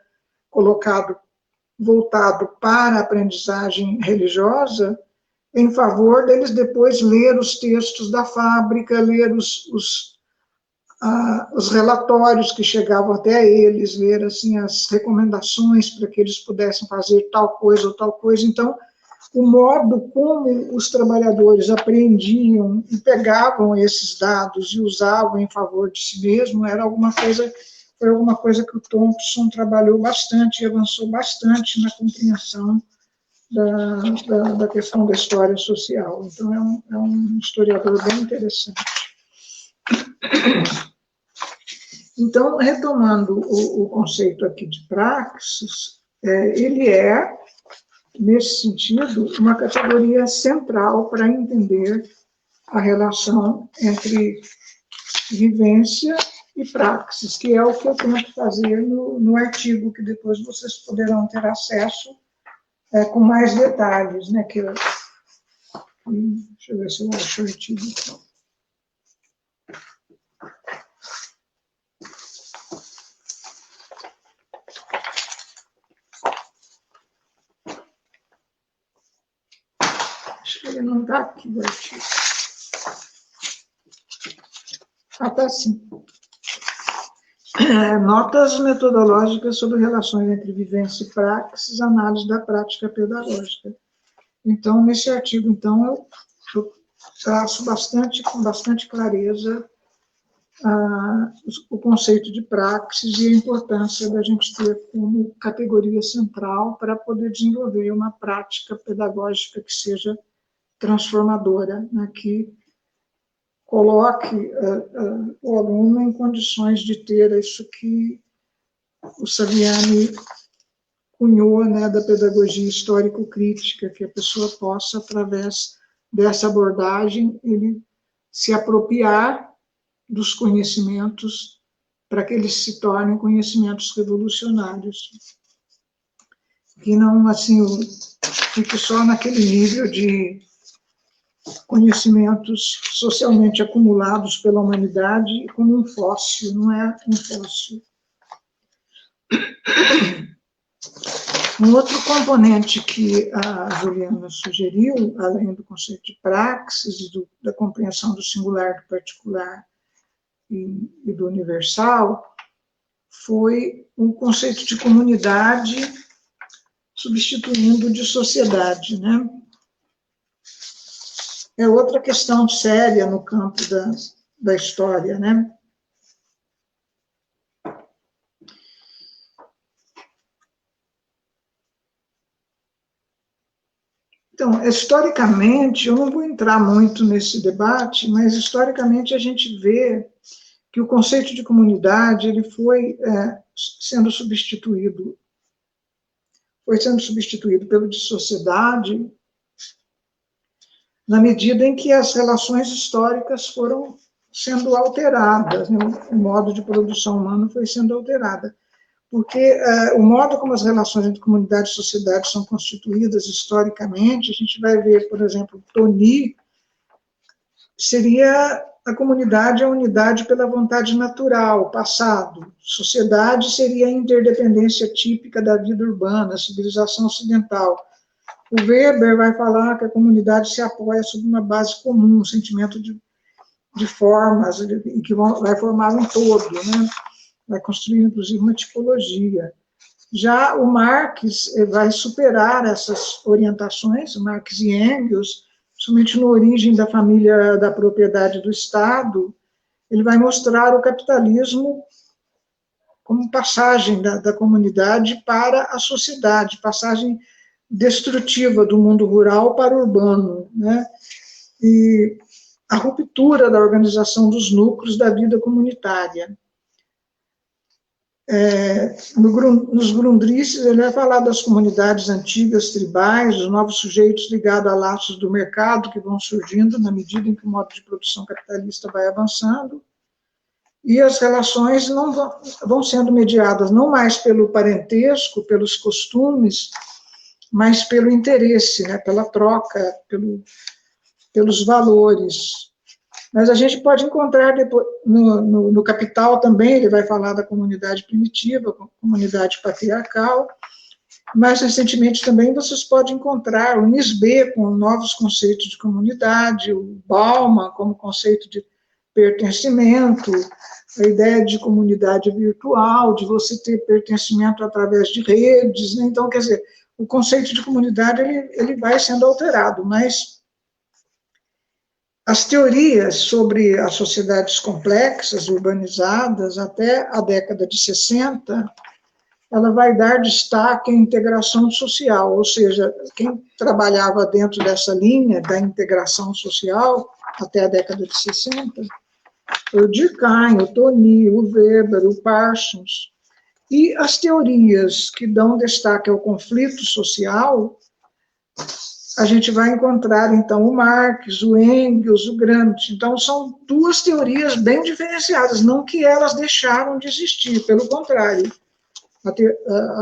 voltado para a aprendizagem religiosa, em favor deles depois ler os textos da fábrica, ler os relatórios que chegavam até eles, ler assim, as recomendações para que eles pudessem fazer tal coisa ou tal coisa. Então, o modo como os trabalhadores aprendiam e pegavam esses dados e usavam em favor de si mesmo foi alguma coisa que o Thompson trabalhou bastante e avançou bastante na compreensão da questão da história social. Então, é um historiador bem interessante. Então, retomando o conceito aqui de praxis, ele é nesse sentido, uma categoria central para entender a relação entre vivência e praxis, que é o que eu tento fazer no artigo, que depois vocês poderão ter acesso com mais detalhes, né? Deixa eu ver se eu acho o artigo. Acho que ele não está aqui, o artigo. Ah, está sim. Notas metodológicas sobre relações entre vivência e praxis, análise da prática pedagógica. Então, nesse artigo, então, eu traço com bastante clareza o conceito de praxis e a importância da gente ter como categoria central para poder desenvolver uma prática pedagógica que seja transformadora, né, que coloque o aluno em condições de ter isso que o Saviani cunhou, né, da pedagogia histórico-crítica, que a pessoa possa, através dessa abordagem, ele se apropriar dos conhecimentos para que eles se tornem conhecimentos revolucionários. Que não, assim, fique só naquele nível de conhecimentos socialmente acumulados pela humanidade como um fóssil, não é um fóssil. Um outro componente que a Juliana sugeriu, além do conceito de praxis, da compreensão do singular, do particular e do universal, foi um conceito de comunidade substituindo de sociedade, né? É outra questão séria no campo da história, né? Então, historicamente, eu não vou entrar muito nesse debate, mas historicamente a gente vê que o conceito de comunidade ele foi sendo substituído pelo de sociedade, na medida em que as relações históricas foram sendo alteradas, né? O modo de produção humana foi sendo alterado. Porque o modo como as relações entre comunidade e sociedade são constituídas historicamente, a gente vai ver, por exemplo, Toni seria a comunidade, a unidade pela vontade natural, passado. Sociedade seria a interdependência típica da vida urbana, a civilização ocidental. O Weber vai falar que a comunidade se apoia sobre uma base comum, um sentimento de formas, e que vai formar um todo, né? Vai construir, inclusive, uma tipologia. Já o Marx vai superar essas orientações, o Marx e Engels, principalmente na origem da família da propriedade do Estado, ele vai mostrar o capitalismo como passagem da comunidade para a sociedade, passagem destrutiva do mundo rural para o urbano, né? E a ruptura da organização dos núcleos da vida comunitária. Nos Grundrisses, ele vai falar das comunidades antigas, tribais, dos novos sujeitos ligados a laços do mercado que vão surgindo na medida em que o modo de produção capitalista vai avançando, e as relações não vão sendo mediadas não mais pelo parentesco, pelos costumes, mas pelo interesse, né, pela troca, pelos valores. Mas a gente pode encontrar depois, no Capital também, ele vai falar da comunidade primitiva, comunidade patriarcal, mais recentemente também vocês podem encontrar o Nisbet com novos conceitos de comunidade, o Bauman como conceito de pertencimento, a ideia de comunidade virtual, de você ter pertencimento através de redes, né? Então, quer dizer, o conceito de comunidade ele vai sendo alterado, mas as teorias sobre as sociedades complexas, urbanizadas, até a década de 60, ela vai dar destaque à integração social, ou seja, quem trabalhava dentro dessa linha da integração social, até a década de 60, o Durkheim, o Toni, o Weber, o Parsons, e as teorias que dão destaque ao conflito social, a gente vai encontrar, então, o Marx, o Engels, o Gramsci. Então, são duas teorias bem diferenciadas, não que elas deixaram de existir, pelo contrário.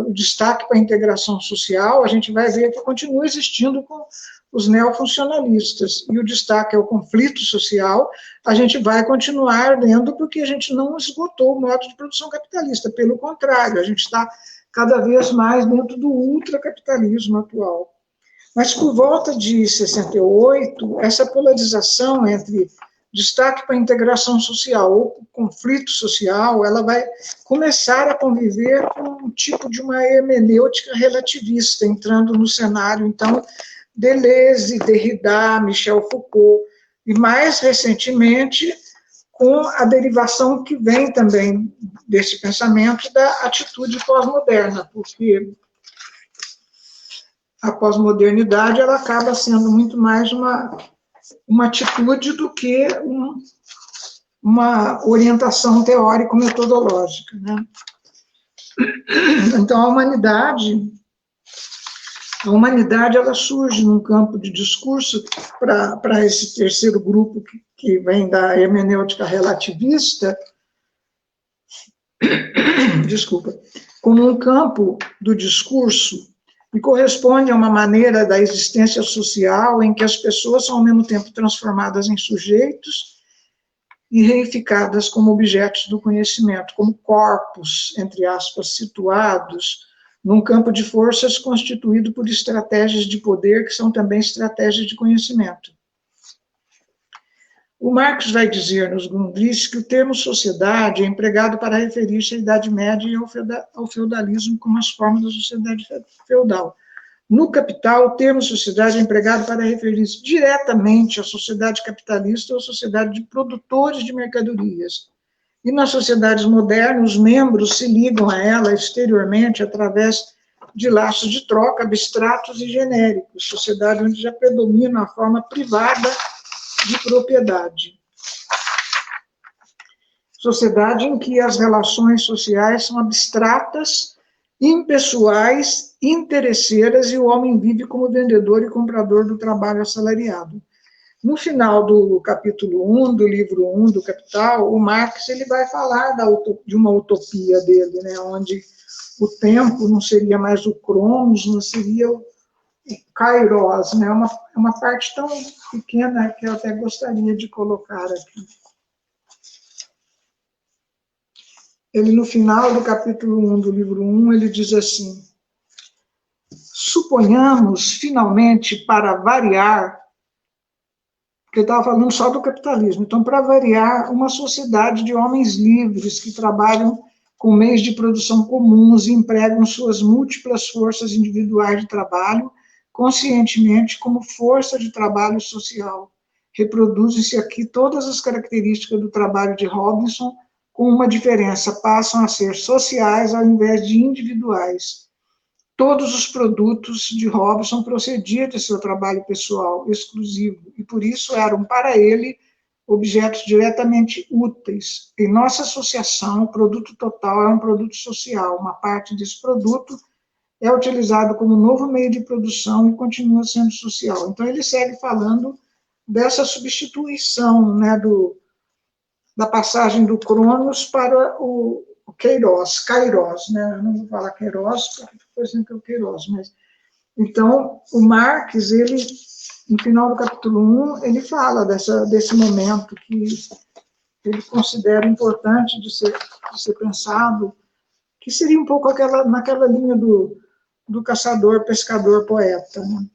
O destaque para a integração social, a gente vai ver que continua existindo com os neofuncionalistas, e o destaque é o conflito social, a gente vai continuar lendo porque a gente não esgotou o modo de produção capitalista, pelo contrário, a gente está cada vez mais dentro do ultracapitalismo atual. Mas por volta de 68, essa polarização entre destaque para a integração social ou conflito social, ela vai começar a conviver com um tipo de uma hermenêutica relativista, entrando no cenário, então, Deleuze, Derrida, Michel Foucault, e mais recentemente, com a derivação que vem também desse pensamento da atitude pós-moderna, porque a pós-modernidade ela acaba sendo muito mais uma atitude do que uma orientação teórico-metodológica, né? Então, a humanidade ela surge num campo de discurso para esse terceiro grupo que vem da hermenêutica relativista, desculpa, como um campo do discurso e corresponde a uma maneira da existência social em que as pessoas são ao mesmo tempo transformadas em sujeitos e reificadas como objetos do conhecimento, como corpos, entre aspas, situados num campo de forças constituído por estratégias de poder que são também estratégias de conhecimento. O Marx vai dizer nos Grundrisse que o termo sociedade é empregado para referir-se à Idade Média e ao feudalismo como as formas da sociedade feudal. No Capital, o termo sociedade é empregado para referir-se diretamente à sociedade capitalista ou à sociedade de produtores de mercadorias. E nas sociedades modernas, os membros se ligam a ela exteriormente através de laços de troca abstratos e genéricos, sociedade onde já predomina a forma privada de propriedade. Sociedade em que as relações sociais são abstratas, impessoais, interesseiras, e o homem vive como vendedor e comprador do trabalho assalariado. No final do capítulo 1, do livro 1 do Capital, o Marx ele vai falar de uma utopia dele, né, onde o tempo não seria mais o Cronos, não seria o Kairos, né, uma parte tão pequena que eu até gostaria de colocar aqui. Ele, no final do capítulo 1 do livro 1, ele diz assim: suponhamos, finalmente, para variar, porque ele estava falando só do capitalismo, então, para variar, uma sociedade de homens livres que trabalham com meios de produção comuns e empregam suas múltiplas forças individuais de trabalho conscientemente como força de trabalho social. Reproduzem-se aqui todas as características do trabalho de Robinson, com uma diferença: passam a ser sociais ao invés de individuais. Todos os produtos de Robinson procediam de seu trabalho pessoal, exclusivo, e por isso eram para ele objetos diretamente úteis. Em nossa associação, o produto total é um produto social. Uma parte desse produto é utilizado como novo meio de produção e continua sendo social. Então, ele segue falando dessa substituição, né, da passagem do Cronos para o Kairos, né? Eu não vou falar Kairos, porque por exemplo é o Kairos, mas... Então, o Marx, ele, no final do capítulo 1, ele fala desse momento que ele considera importante de ser pensado, que seria um pouco naquela linha do caçador, pescador, poeta, né?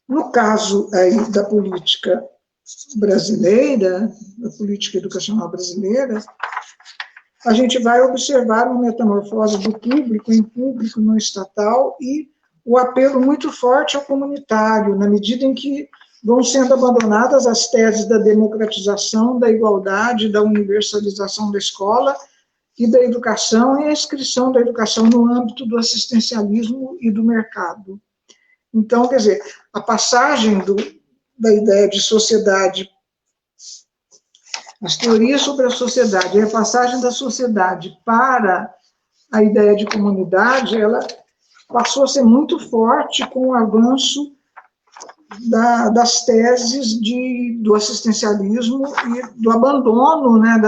No caso aí da política brasileira, da política educacional brasileira, a gente vai observar uma metamorfose do público em público no estatal e o apelo muito forte ao comunitário, na medida em que vão sendo abandonadas as teses da democratização, da igualdade, da universalização da escola e da educação, e a inscrição da educação no âmbito do assistencialismo e do mercado. Então, quer dizer, a passagem da ideia de sociedade, as teorias sobre a sociedade, e a passagem da sociedade para a ideia de comunidade, ela passou a ser muito forte com o avanço das teses do assistencialismo e do abandono, né,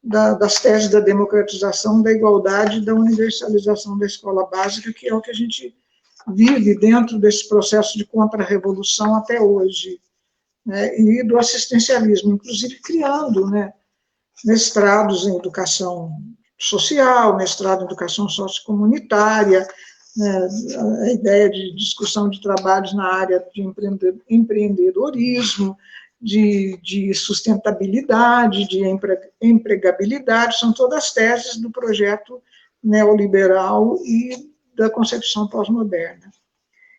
das teses da democratização, da igualdade e da universalização da escola básica, que é o que a gente vive dentro desse processo de contra-revolução até hoje, né, e do assistencialismo, inclusive criando, né, mestrados em educação social, mestrado em educação sociocomunitária, né, a ideia de discussão de trabalhos na área de empreendedorismo, de sustentabilidade, de empregabilidade, são todas teses do projeto neoliberal e da concepção pós-moderna.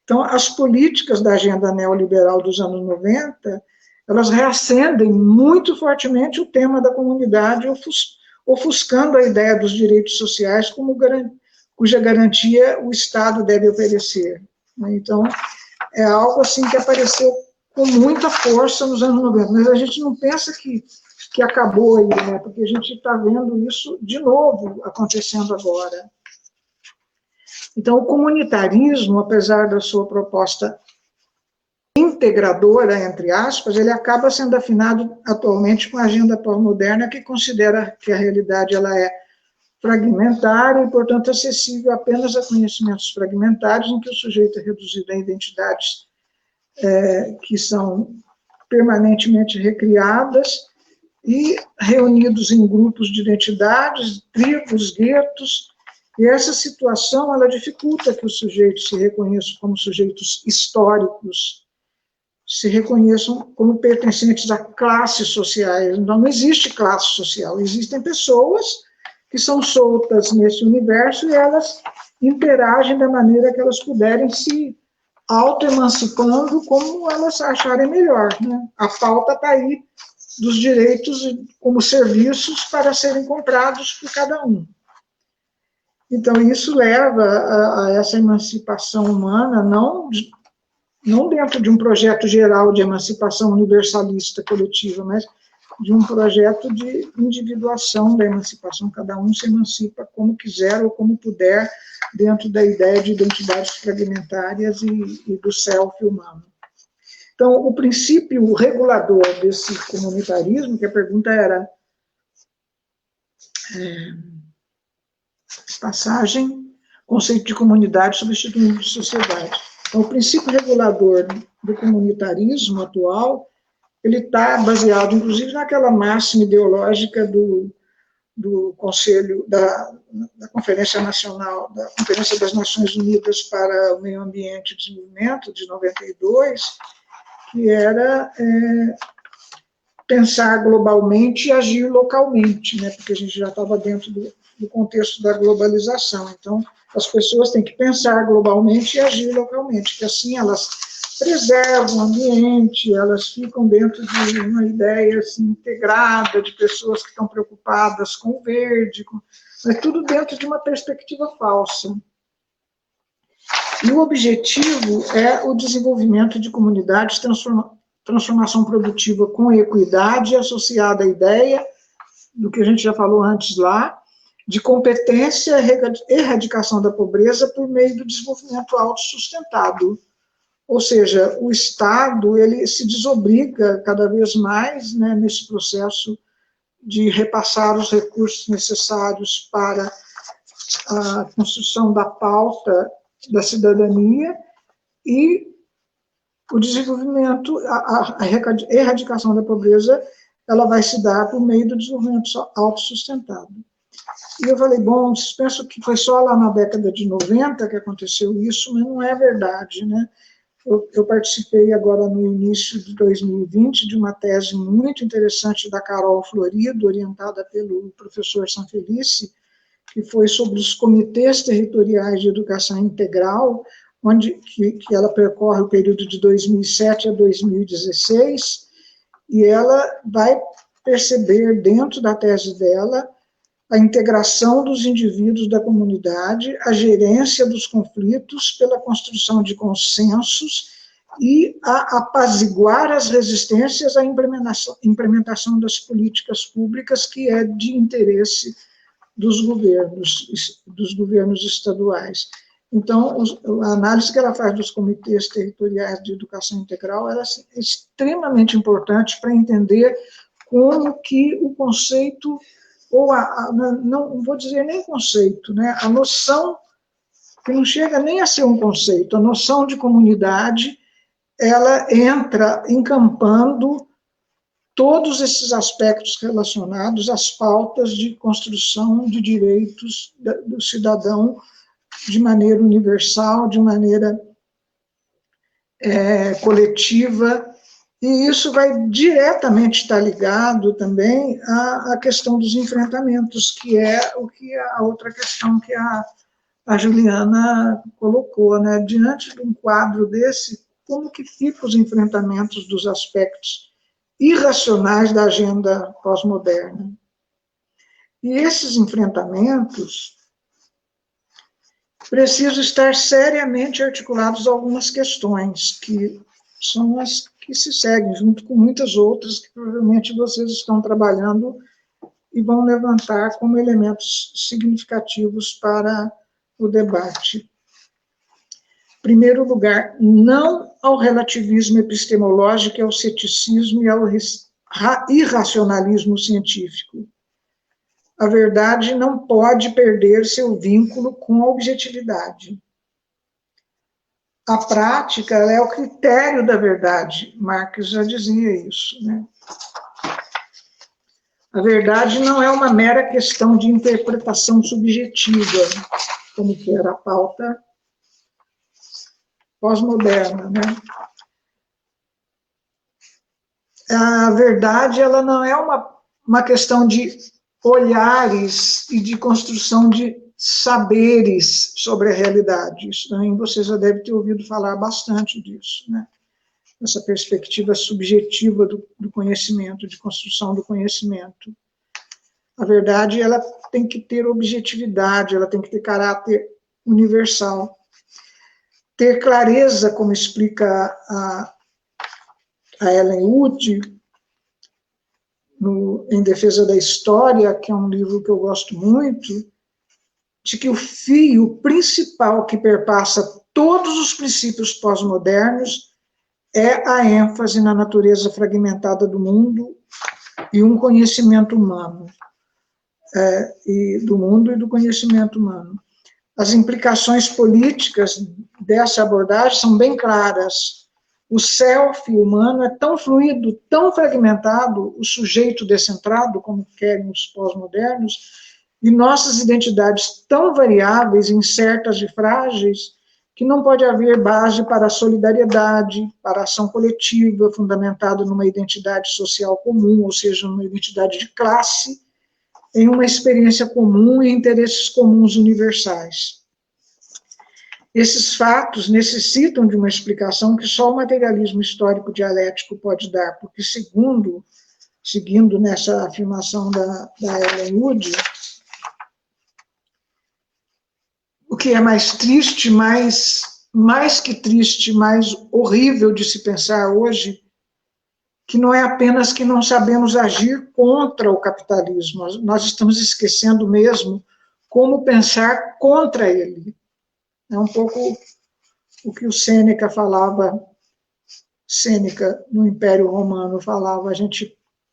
Então, as políticas da agenda neoliberal dos anos 90, elas reacendem muito fortemente o tema da comunidade, ofuscando a ideia dos direitos sociais cuja garantia o Estado deve oferecer. Então, é algo assim que apareceu com muita força nos anos 90, mas a gente não pensa que acabou aí, né? Porque a gente está vendo isso de novo acontecendo agora. Então, o comunitarismo, apesar da sua proposta integradora, entre aspas, ele acaba sendo afinado atualmente com a agenda pós-moderna, que considera que a realidade ela é fragmentária e, portanto, acessível apenas a conhecimentos fragmentários, em que o sujeito é reduzido a identidades que são permanentemente recriadas e reunidos em grupos de identidades, tribos, guetos, e essa situação ela dificulta que os sujeitos se reconheçam como sujeitos históricos, se reconheçam como pertencentes a classes sociais. Então, não existe classe social, existem pessoas que são soltas nesse universo e elas interagem da maneira que elas puderem, se auto-emancipando como elas acharem melhor, né? A pauta está aí dos direitos como serviços para serem comprados por cada um. Então, isso leva a essa emancipação humana, não dentro de um projeto geral de emancipação universalista coletiva, mas de um projeto de individuação da emancipação. Cada um se emancipa como quiser ou como puder, dentro da ideia de identidades fragmentárias e do self humano. Então, o princípio regulador desse comunitarismo, que a pergunta era passagem, conceito de comunidade substituindo de sociedade. Então, o princípio regulador do comunitarismo atual, ele está baseado, inclusive, naquela máxima ideológica do Conselho, da Conferência Nacional, da Conferência das Nações Unidas para o Meio Ambiente e Desenvolvimento, de 92, que era pensar globalmente e agir localmente, né, porque a gente já estava dentro do contexto da globalização. Então, as pessoas têm que pensar globalmente e agir localmente, que assim elas preservam o ambiente, elas ficam dentro de uma ideia assim, integrada de pessoas que estão preocupadas com o verde, mas tudo dentro de uma perspectiva falsa. E o objetivo é o desenvolvimento de comunidades, transformação produtiva com equidade, associada à ideia do que a gente já falou antes lá, de competência e erradicação da pobreza por meio do desenvolvimento autossustentado. Ou seja, o Estado ele se desobriga cada vez mais, né, nesse processo de repassar os recursos necessários para a construção da pauta da cidadania e o desenvolvimento, a erradicação da pobreza, ela vai se dar por meio do desenvolvimento autossustentado. E eu falei, bom, vocês pensam que foi só lá na década de 90 que aconteceu isso, mas não é verdade, né? Eu participei agora no início de 2020 de uma tese muito interessante da Carol Florido, orientada pelo professor Sanfelice, que foi sobre os comitês territoriais de educação integral, que ela percorre o período de 2007 a 2016, e ela vai perceber dentro da tese dela a integração dos indivíduos da comunidade, a gerência dos conflitos pela construção de consensos e a apaziguar as resistências à implementação das políticas públicas, que é de interesse dos governos estaduais. Então, a análise que ela faz dos comitês territoriais de educação integral é extremamente importante para entender como que o conceito, ou não vou dizer nem conceito, né, a noção, que não chega nem a ser um conceito, a noção de comunidade, ela entra encampando todos esses aspectos relacionados às pautas de construção de direitos do cidadão de maneira universal, de maneira coletiva, e isso vai diretamente estar ligado também à questão dos enfrentamentos, que é o que a outra questão que a Juliana colocou, né? Diante de um quadro desse, como que ficam os enfrentamentos dos aspectos irracionais da agenda pós-moderna? E esses enfrentamentos precisam estar seriamente articulados a algumas questões, que são as que se seguem, junto com muitas outras que provavelmente vocês estão trabalhando e vão levantar como elementos significativos para o debate. Em primeiro lugar, não ao relativismo epistemológico, ao ceticismo e ao irracionalismo científico. A verdade não pode perder seu vínculo com a objetividade. A prática é o critério da verdade. Marx já dizia isso, né? A verdade não é uma mera questão de interpretação subjetiva, como que era a pauta pós-moderna, né? A verdade, ela não é uma questão de olhares e de construção de saberes sobre a realidade. Isso também você já deve ter ouvido falar bastante disso, né? Essa perspectiva subjetiva do conhecimento, de construção do conhecimento. A verdade, ela tem que ter objetividade, ela tem que ter caráter universal. Ter clareza, como explica a Ellen Wood, Em Defesa da História, que é um livro que eu gosto muito, de que o fio principal que perpassa todos os princípios pós-modernos é a ênfase na natureza fragmentada do mundo e um conhecimento humano, e do mundo e do conhecimento humano. As implicações políticas dessa abordagem são bem claras. O self humano é tão fluido, tão fragmentado, o sujeito descentrado, como querem os pós-modernos, e nossas identidades tão variáveis, incertas e frágeis, que não pode haver base para a solidariedade, para a ação coletiva, fundamentada numa identidade social comum, ou seja, numa identidade de classe, em uma experiência comum e interesses comuns universais. Esses fatos necessitam de uma explicação que só o materialismo histórico dialético pode dar, porque seguindo nessa afirmação da Ellen Wood, o que é mais triste, mais que triste, mais horrível de se pensar hoje, que não é apenas que não sabemos agir contra o capitalismo, nós estamos esquecendo mesmo como pensar contra ele. É um pouco o que o Sêneca falava, Sêneca no Império Romano falava,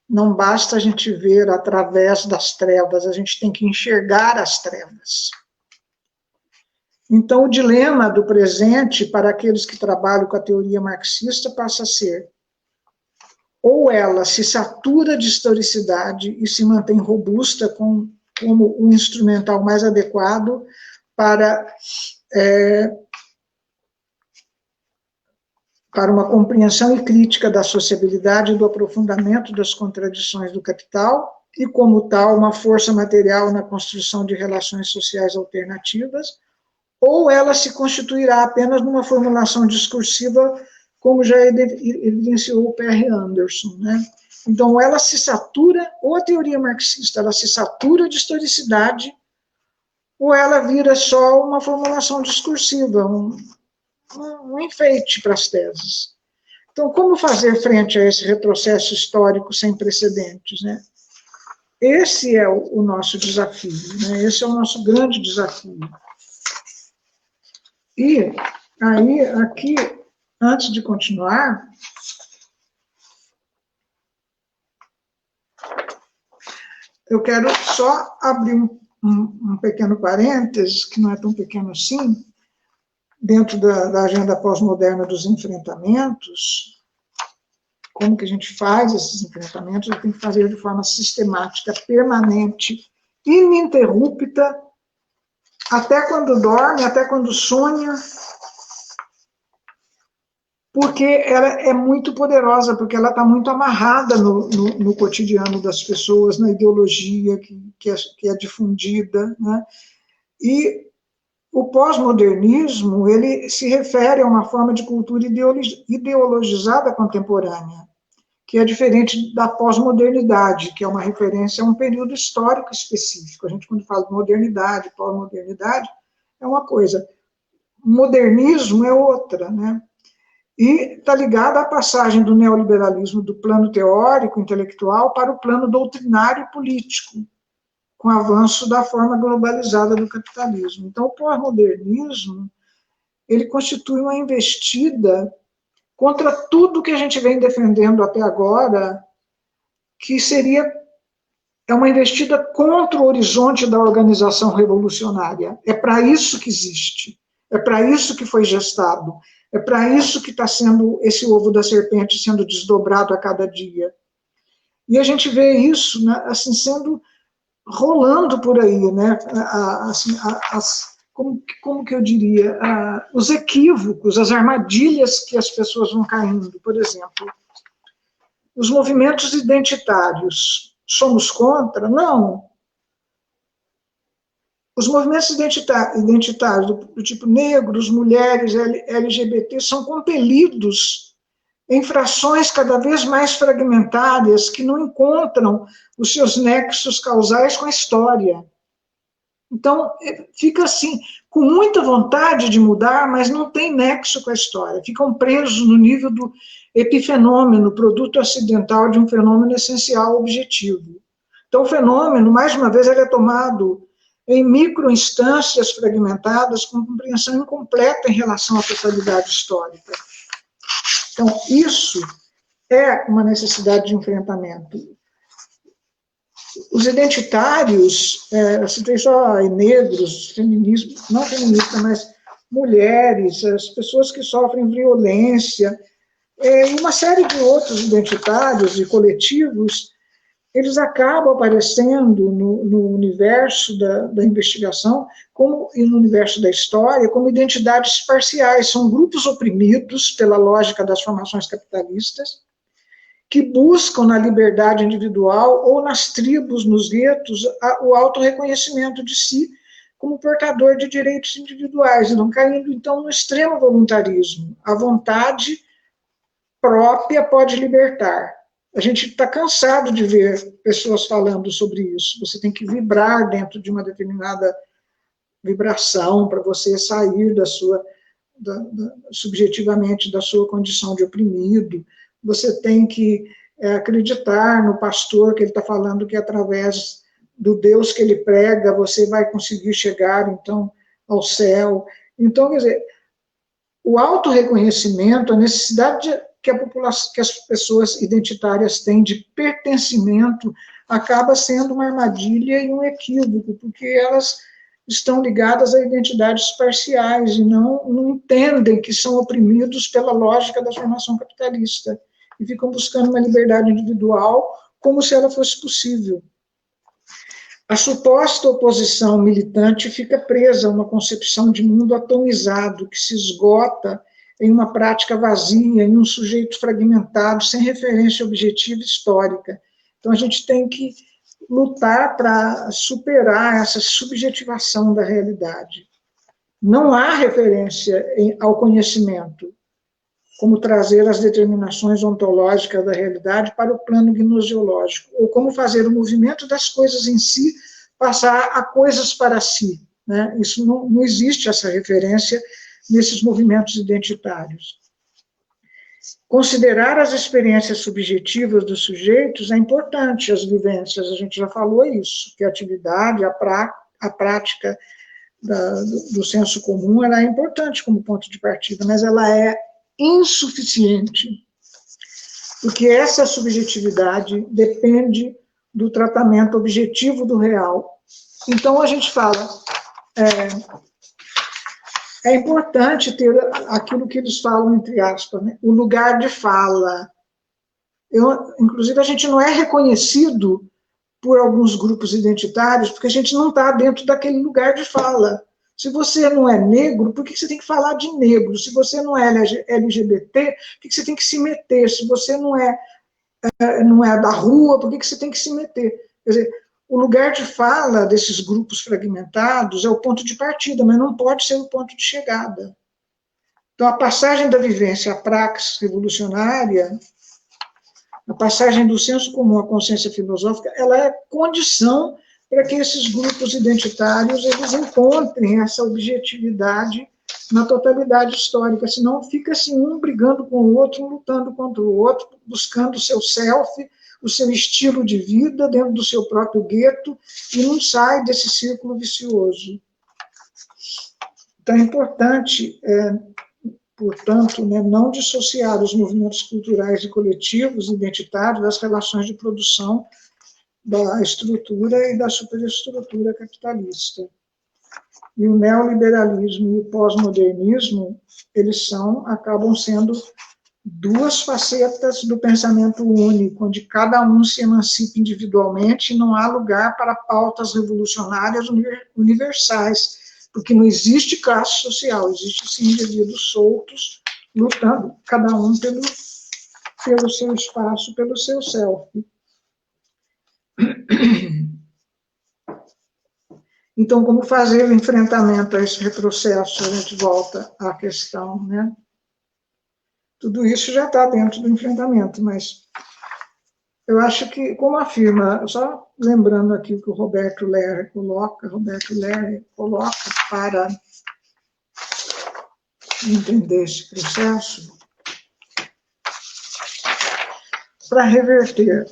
não basta a gente ver através das trevas, a gente tem que enxergar as trevas. Então, o dilema do presente, para aqueles que trabalham com a teoria marxista, passa a ser: ou ela se satura de historicidade e se mantém robusta como um instrumental mais adequado para uma compreensão e crítica da sociabilidade e do aprofundamento das contradições do capital, e, como tal, uma força material na construção de relações sociais alternativas, ou ela se constituirá apenas numa formulação discursiva, como já evidenciou o P.R. Anderson, né? Então, ela se satura, ou a teoria marxista, ela se satura de historicidade, ou ela vira só uma formulação discursiva, um enfeite para as teses. Então, como fazer frente a esse retrocesso histórico sem precedentes, né? Esse é o nosso desafio, né? Esse é o nosso grande desafio. E aí, aqui, antes de continuar, eu quero só abrir um pequeno parênteses, que não é tão pequeno assim, dentro da agenda pós-moderna dos enfrentamentos. Como que a gente faz esses enfrentamentos? A gente tem que fazer de forma sistemática, permanente, ininterrupta, até quando dorme, até quando sonha, porque ela é muito poderosa, porque ela está muito amarrada no cotidiano das pessoas, na ideologia que é difundida, né? E o pós-modernismo, ele se refere a uma forma de cultura ideologizada contemporânea, que é diferente da pós-modernidade, que é uma referência a um período histórico específico. A gente, quando fala de modernidade, pós-modernidade, é uma coisa. Modernismo é outra, né? E está ligada à passagem do neoliberalismo do plano teórico, intelectual, para o plano doutrinário e político, com o avanço da forma globalizada do capitalismo. Então, o pós-modernismo, ele constitui uma investida contra tudo que a gente vem defendendo até agora, que é uma investida contra o horizonte da organização revolucionária. É para isso que existe, é para isso que foi gestado, é para isso que está sendo esse ovo da serpente sendo desdobrado a cada dia. E a gente vê isso, né, assim, sendo rolando por aí, né, assim, como que eu diria, os equívocos, as armadilhas que as pessoas vão caindo. Por exemplo, os movimentos identitários, somos contra? Não. Os movimentos identitários do tipo negros, mulheres, LGBT, são compelidos em frações cada vez mais fragmentárias que não encontram os seus nexos causais com a história. Então, fica assim, com muita vontade de mudar, mas não tem nexo com a história. Ficam presos no nível do epifenômeno, produto acidental de um fenômeno essencial objetivo. Então, o fenômeno, mais uma vez, ele é tomado em microinstâncias fragmentadas, com compreensão incompleta em relação à totalidade histórica. Então, isso é uma necessidade de enfrentamento. Os identitários, eu citei só negros, feminismo, não feminista, mas mulheres, as pessoas que sofrem violência, e uma série de outros identitários e coletivos, eles acabam aparecendo no universo da investigação e no universo da história como identidades parciais. São grupos oprimidos pela lógica das formações capitalistas, que buscam na liberdade individual ou nas tribos, nos guetos, o autorreconhecimento de si como portador de direitos individuais, e não caindo, então, no extremo voluntarismo. A vontade própria pode libertar. A gente está cansado de ver pessoas falando sobre isso. Você tem que vibrar dentro de uma determinada vibração para você sair subjetivamente da sua condição de oprimido. Você tem que acreditar no pastor que ele está falando que através do Deus que ele prega você vai conseguir chegar, então, ao céu. Então, quer dizer, o autorreconhecimento, a necessidade que as pessoas identitárias têm de pertencimento, acaba sendo uma armadilha e um equívoco, porque elas estão ligadas a identidades parciais e não entendem que são oprimidos pela lógica da formação capitalista e ficam buscando uma liberdade individual como se ela fosse possível. A suposta oposição militante fica presa a uma concepção de mundo atomizado que se esgota em uma prática vazia, em um sujeito fragmentado, sem referência objetiva histórica. Então, a gente tem que lutar para superar essa subjetivação da realidade. Não há referência ao conhecimento, como trazer as determinações ontológicas da realidade para o plano gnoseológico, ou como fazer o movimento das coisas em si passar a coisas para si. Né? Isso não existe, essa referência, nesses movimentos identitários. Considerar as experiências subjetivas dos sujeitos é importante, as vivências, a gente já falou isso, que a atividade, a prática do senso comum, ela é importante como ponto de partida, mas ela é insuficiente, porque essa subjetividade depende do tratamento objetivo do real. Então, a gente fala, é importante ter aquilo que eles falam, entre aspas, né? O lugar de fala. Inclusive, a gente não é reconhecido por alguns grupos identitários, porque a gente não está dentro daquele lugar de fala. Se você não é negro, por que você tem que falar de negro? Se você não é LGBT, por que você tem que se meter? Se você não é da rua, por que você tem que se meter? Quer dizer, o lugar de fala desses grupos fragmentados é o ponto de partida, mas não pode ser o ponto de chegada. Então, a passagem da vivência à praxis revolucionária, a passagem do senso comum à consciência filosófica, ela é condição para que esses grupos identitários eles encontrem essa objetividade na totalidade histórica, senão fica assim, um brigando com o outro, um lutando contra o outro, buscando o seu self, o seu estilo de vida dentro do seu próprio gueto, e não sai desse círculo vicioso. Então é importante, portanto, né, não dissociar os movimentos culturais e coletivos identitários das relações de produção da estrutura e da superestrutura capitalista. E o neoliberalismo e o pós-modernismo, eles acabam sendo duas facetas do pensamento único, onde cada um se emancipa individualmente e não há lugar para pautas revolucionárias universais, porque não existe classe social, existe sim indivíduos soltos, lutando, cada um pelo seu espaço, pelo seu self. Então, como fazer o enfrentamento a esse retrocesso? A gente volta à questão, né? Tudo isso já está dentro do enfrentamento, mas eu acho que, como afirma, só lembrando aqui o que o Roberto Lerner coloca para entender esse processo, para reverter,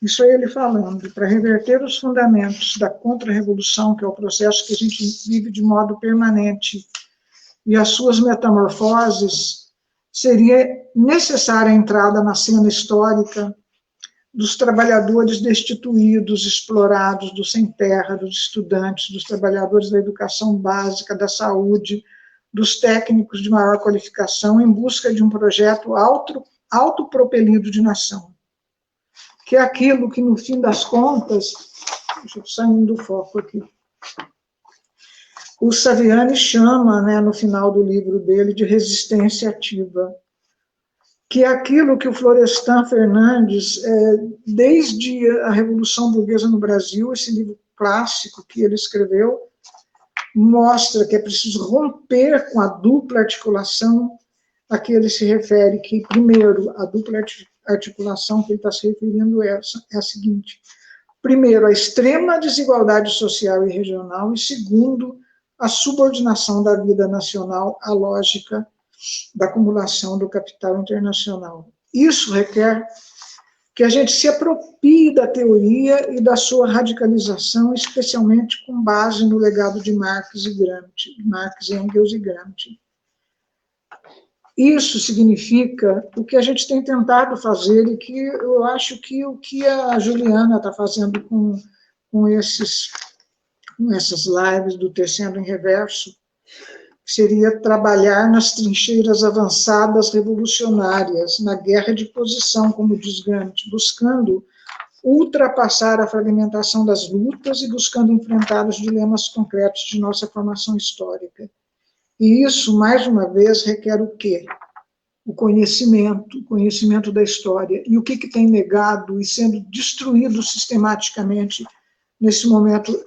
isso é ele falando, para reverter os fundamentos da contra-revolução, que é o processo que a gente vive de modo permanente, e as suas metamorfoses, seria necessária a entrada na cena histórica dos trabalhadores destituídos, explorados, dos sem-terra, dos estudantes, dos trabalhadores da educação básica, da saúde, dos técnicos de maior qualificação, em busca de um projeto autopropelido de nação, que é aquilo que, no fim das contas, deixa eu sair do foco aqui, o Saviani chama, né, no final do livro dele, de resistência ativa, que é aquilo que o Florestan Fernandes, desde a Revolução Burguesa no Brasil, esse livro clássico que ele escreveu, mostra que é preciso romper com a dupla articulação a que ele se refere, que, primeiro, a dupla articulação que ele está se referindo é a seguinte: primeiro, a extrema desigualdade social e regional, e segundo, a subordinação da vida nacional à lógica da acumulação do capital internacional. Isso requer que a gente se aproprie da teoria e da sua radicalização, especialmente com base no legado de Marx, Engels e Gramsci. Isso significa o que a gente tem tentado fazer e que eu acho que o que a Juliana está fazendo com essas lives do Tecendo em Reverso, seria trabalhar nas trincheiras avançadas revolucionárias, na guerra de posição, como diz Gramsci, buscando ultrapassar a fragmentação das lutas e buscando enfrentar os dilemas concretos de nossa formação histórica. E isso, mais uma vez, requer o quê? O conhecimento da história. E o que tem negado e sendo destruído sistematicamente nesse momento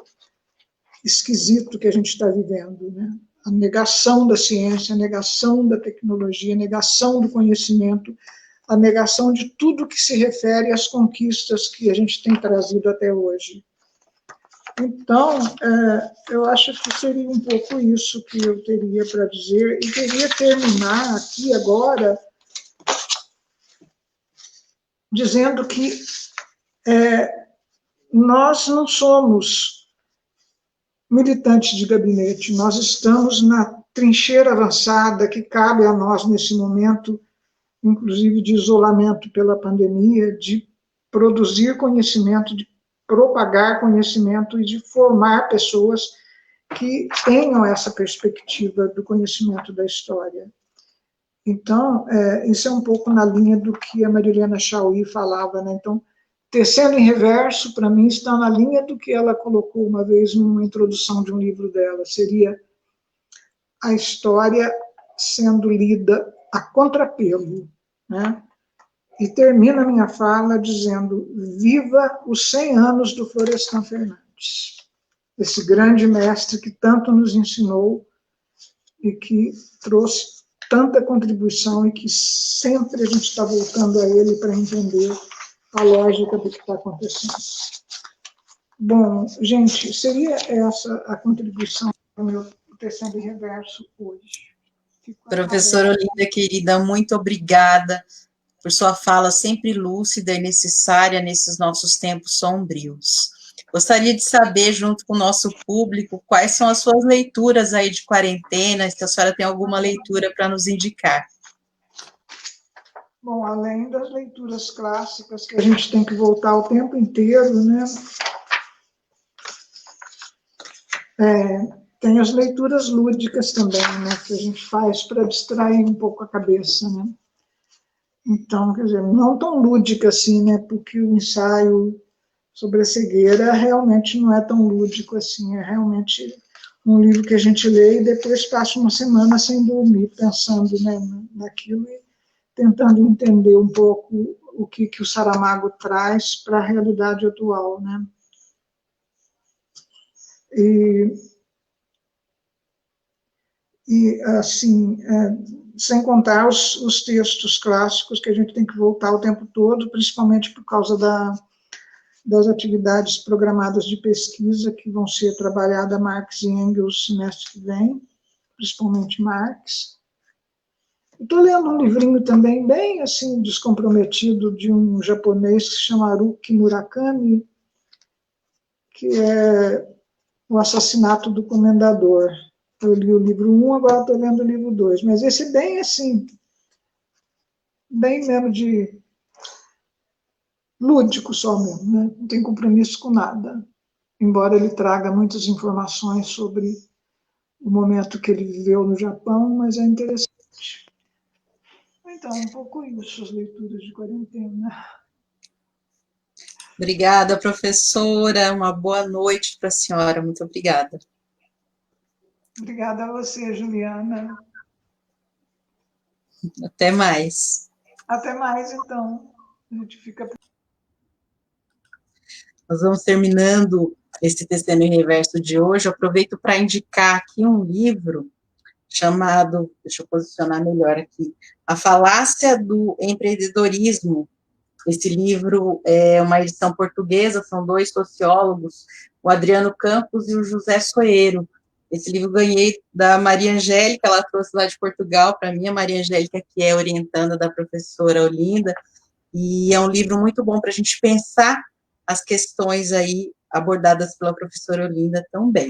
esquisito que a gente está vivendo, né? A negação da ciência, a negação da tecnologia, a negação do conhecimento, a negação de tudo que se refere às conquistas que a gente tem trazido até hoje. Então, eu acho que seria um pouco isso que eu teria para dizer, e queria terminar aqui agora dizendo que nós não somos militantes de gabinete, nós estamos na trincheira avançada que cabe a nós nesse momento, inclusive de isolamento pela pandemia, de produzir conhecimento, de propagar conhecimento e de formar pessoas que tenham essa perspectiva do conhecimento da história. Então, isso é um pouco na linha do que a Marilena Chauí falava, né? Então, Tecendo em Reverso, para mim, está na linha do que ela colocou uma vez numa introdução de um livro dela, seria a história sendo lida a contrapelo, né? E termina a minha fala dizendo: viva os 100 anos do Florestan Fernandes, esse grande mestre que tanto nos ensinou e que trouxe tanta contribuição e que sempre a gente está voltando a ele para entender a lógica do que está acontecendo. Bom, gente, seria essa a contribuição do meu Tecendo em Reverso hoje. Professora Olinda, querida, muito obrigada por sua fala sempre lúcida e necessária nesses nossos tempos sombrios. Gostaria de saber, junto com o nosso público, quais são as suas leituras aí de quarentena, se a senhora tem alguma leitura para nos indicar. Bom, além das leituras clássicas, que a gente tem que voltar o tempo inteiro, né? Tem as leituras lúdicas também, né? Que a gente faz para distrair um pouco a cabeça, né? Então, quer dizer, não tão lúdica assim, né? Porque o ensaio sobre a cegueira realmente não é tão lúdico assim, é realmente um livro que a gente lê e depois passa uma semana sem dormir, pensando, né, naquilo e tentando entender um pouco o que o Saramago traz para a realidade atual, né? E assim, sem contar os textos clássicos que a gente tem que voltar o tempo todo, principalmente por causa das atividades programadas de pesquisa que vão ser trabalhadas Marx e Engels semestre que vem, principalmente Marx. Estou lendo um livrinho também bem assim descomprometido de um japonês que se chama Haruki Murakami, que é O Assassinato do Comendador. Eu li o livro 1, agora estou lendo o livro 2, mas esse bem assim, bem mesmo de lúdico só mesmo, né? Não tem compromisso com nada, embora ele traga muitas informações sobre o momento que ele viveu no Japão, mas é interessante. Então, um pouco isso, as leituras de quarentena. Obrigada, professora. Uma boa noite para a senhora. Muito obrigada. Obrigada a você, Juliana. Até mais. Até mais, então. A gente fica... Nós vamos terminando esse Tecendo em Reverso de hoje. Eu aproveito para indicar aqui um livro chamado, deixa eu posicionar melhor aqui, A Falácia do Empreendedorismo. Esse livro é uma edição portuguesa, são dois sociólogos, o Adriano Campos e o José Soeiro. Esse livro ganhei da Maria Angélica, ela trouxe lá de Portugal para mim, a Maria Angélica, que é orientanda da professora Olinda, e é um livro muito bom para a gente pensar as questões aí abordadas pela professora Olinda também.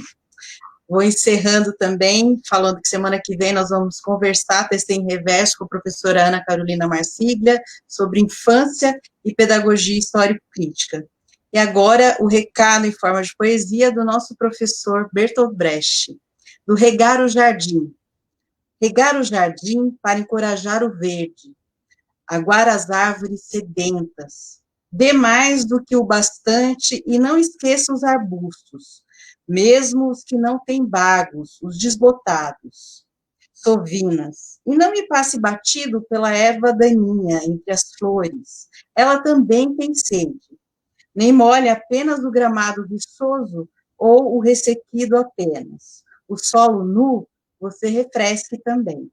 Vou encerrando também, falando que semana que vem nós vamos conversar, Tecendo em Reverso, com a professora Ana Carolina Marsiglia, sobre infância e pedagogia histórico-crítica. E agora, o recado em forma de poesia do nosso professor Bertolt Brecht, do Regar o Jardim. Regar o jardim para encorajar o verde, aguar as árvores sedentas, dê mais do que o bastante e não esqueça os arbustos, mesmo os que não têm bagos, os desbotados, sovinas, e não me passe batido pela erva daninha entre as flores, ela também tem sede, nem molhe apenas o gramado viçoso ou o ressequido apenas, o solo nu você refresque também.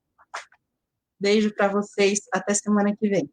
Beijo para vocês, até semana que vem.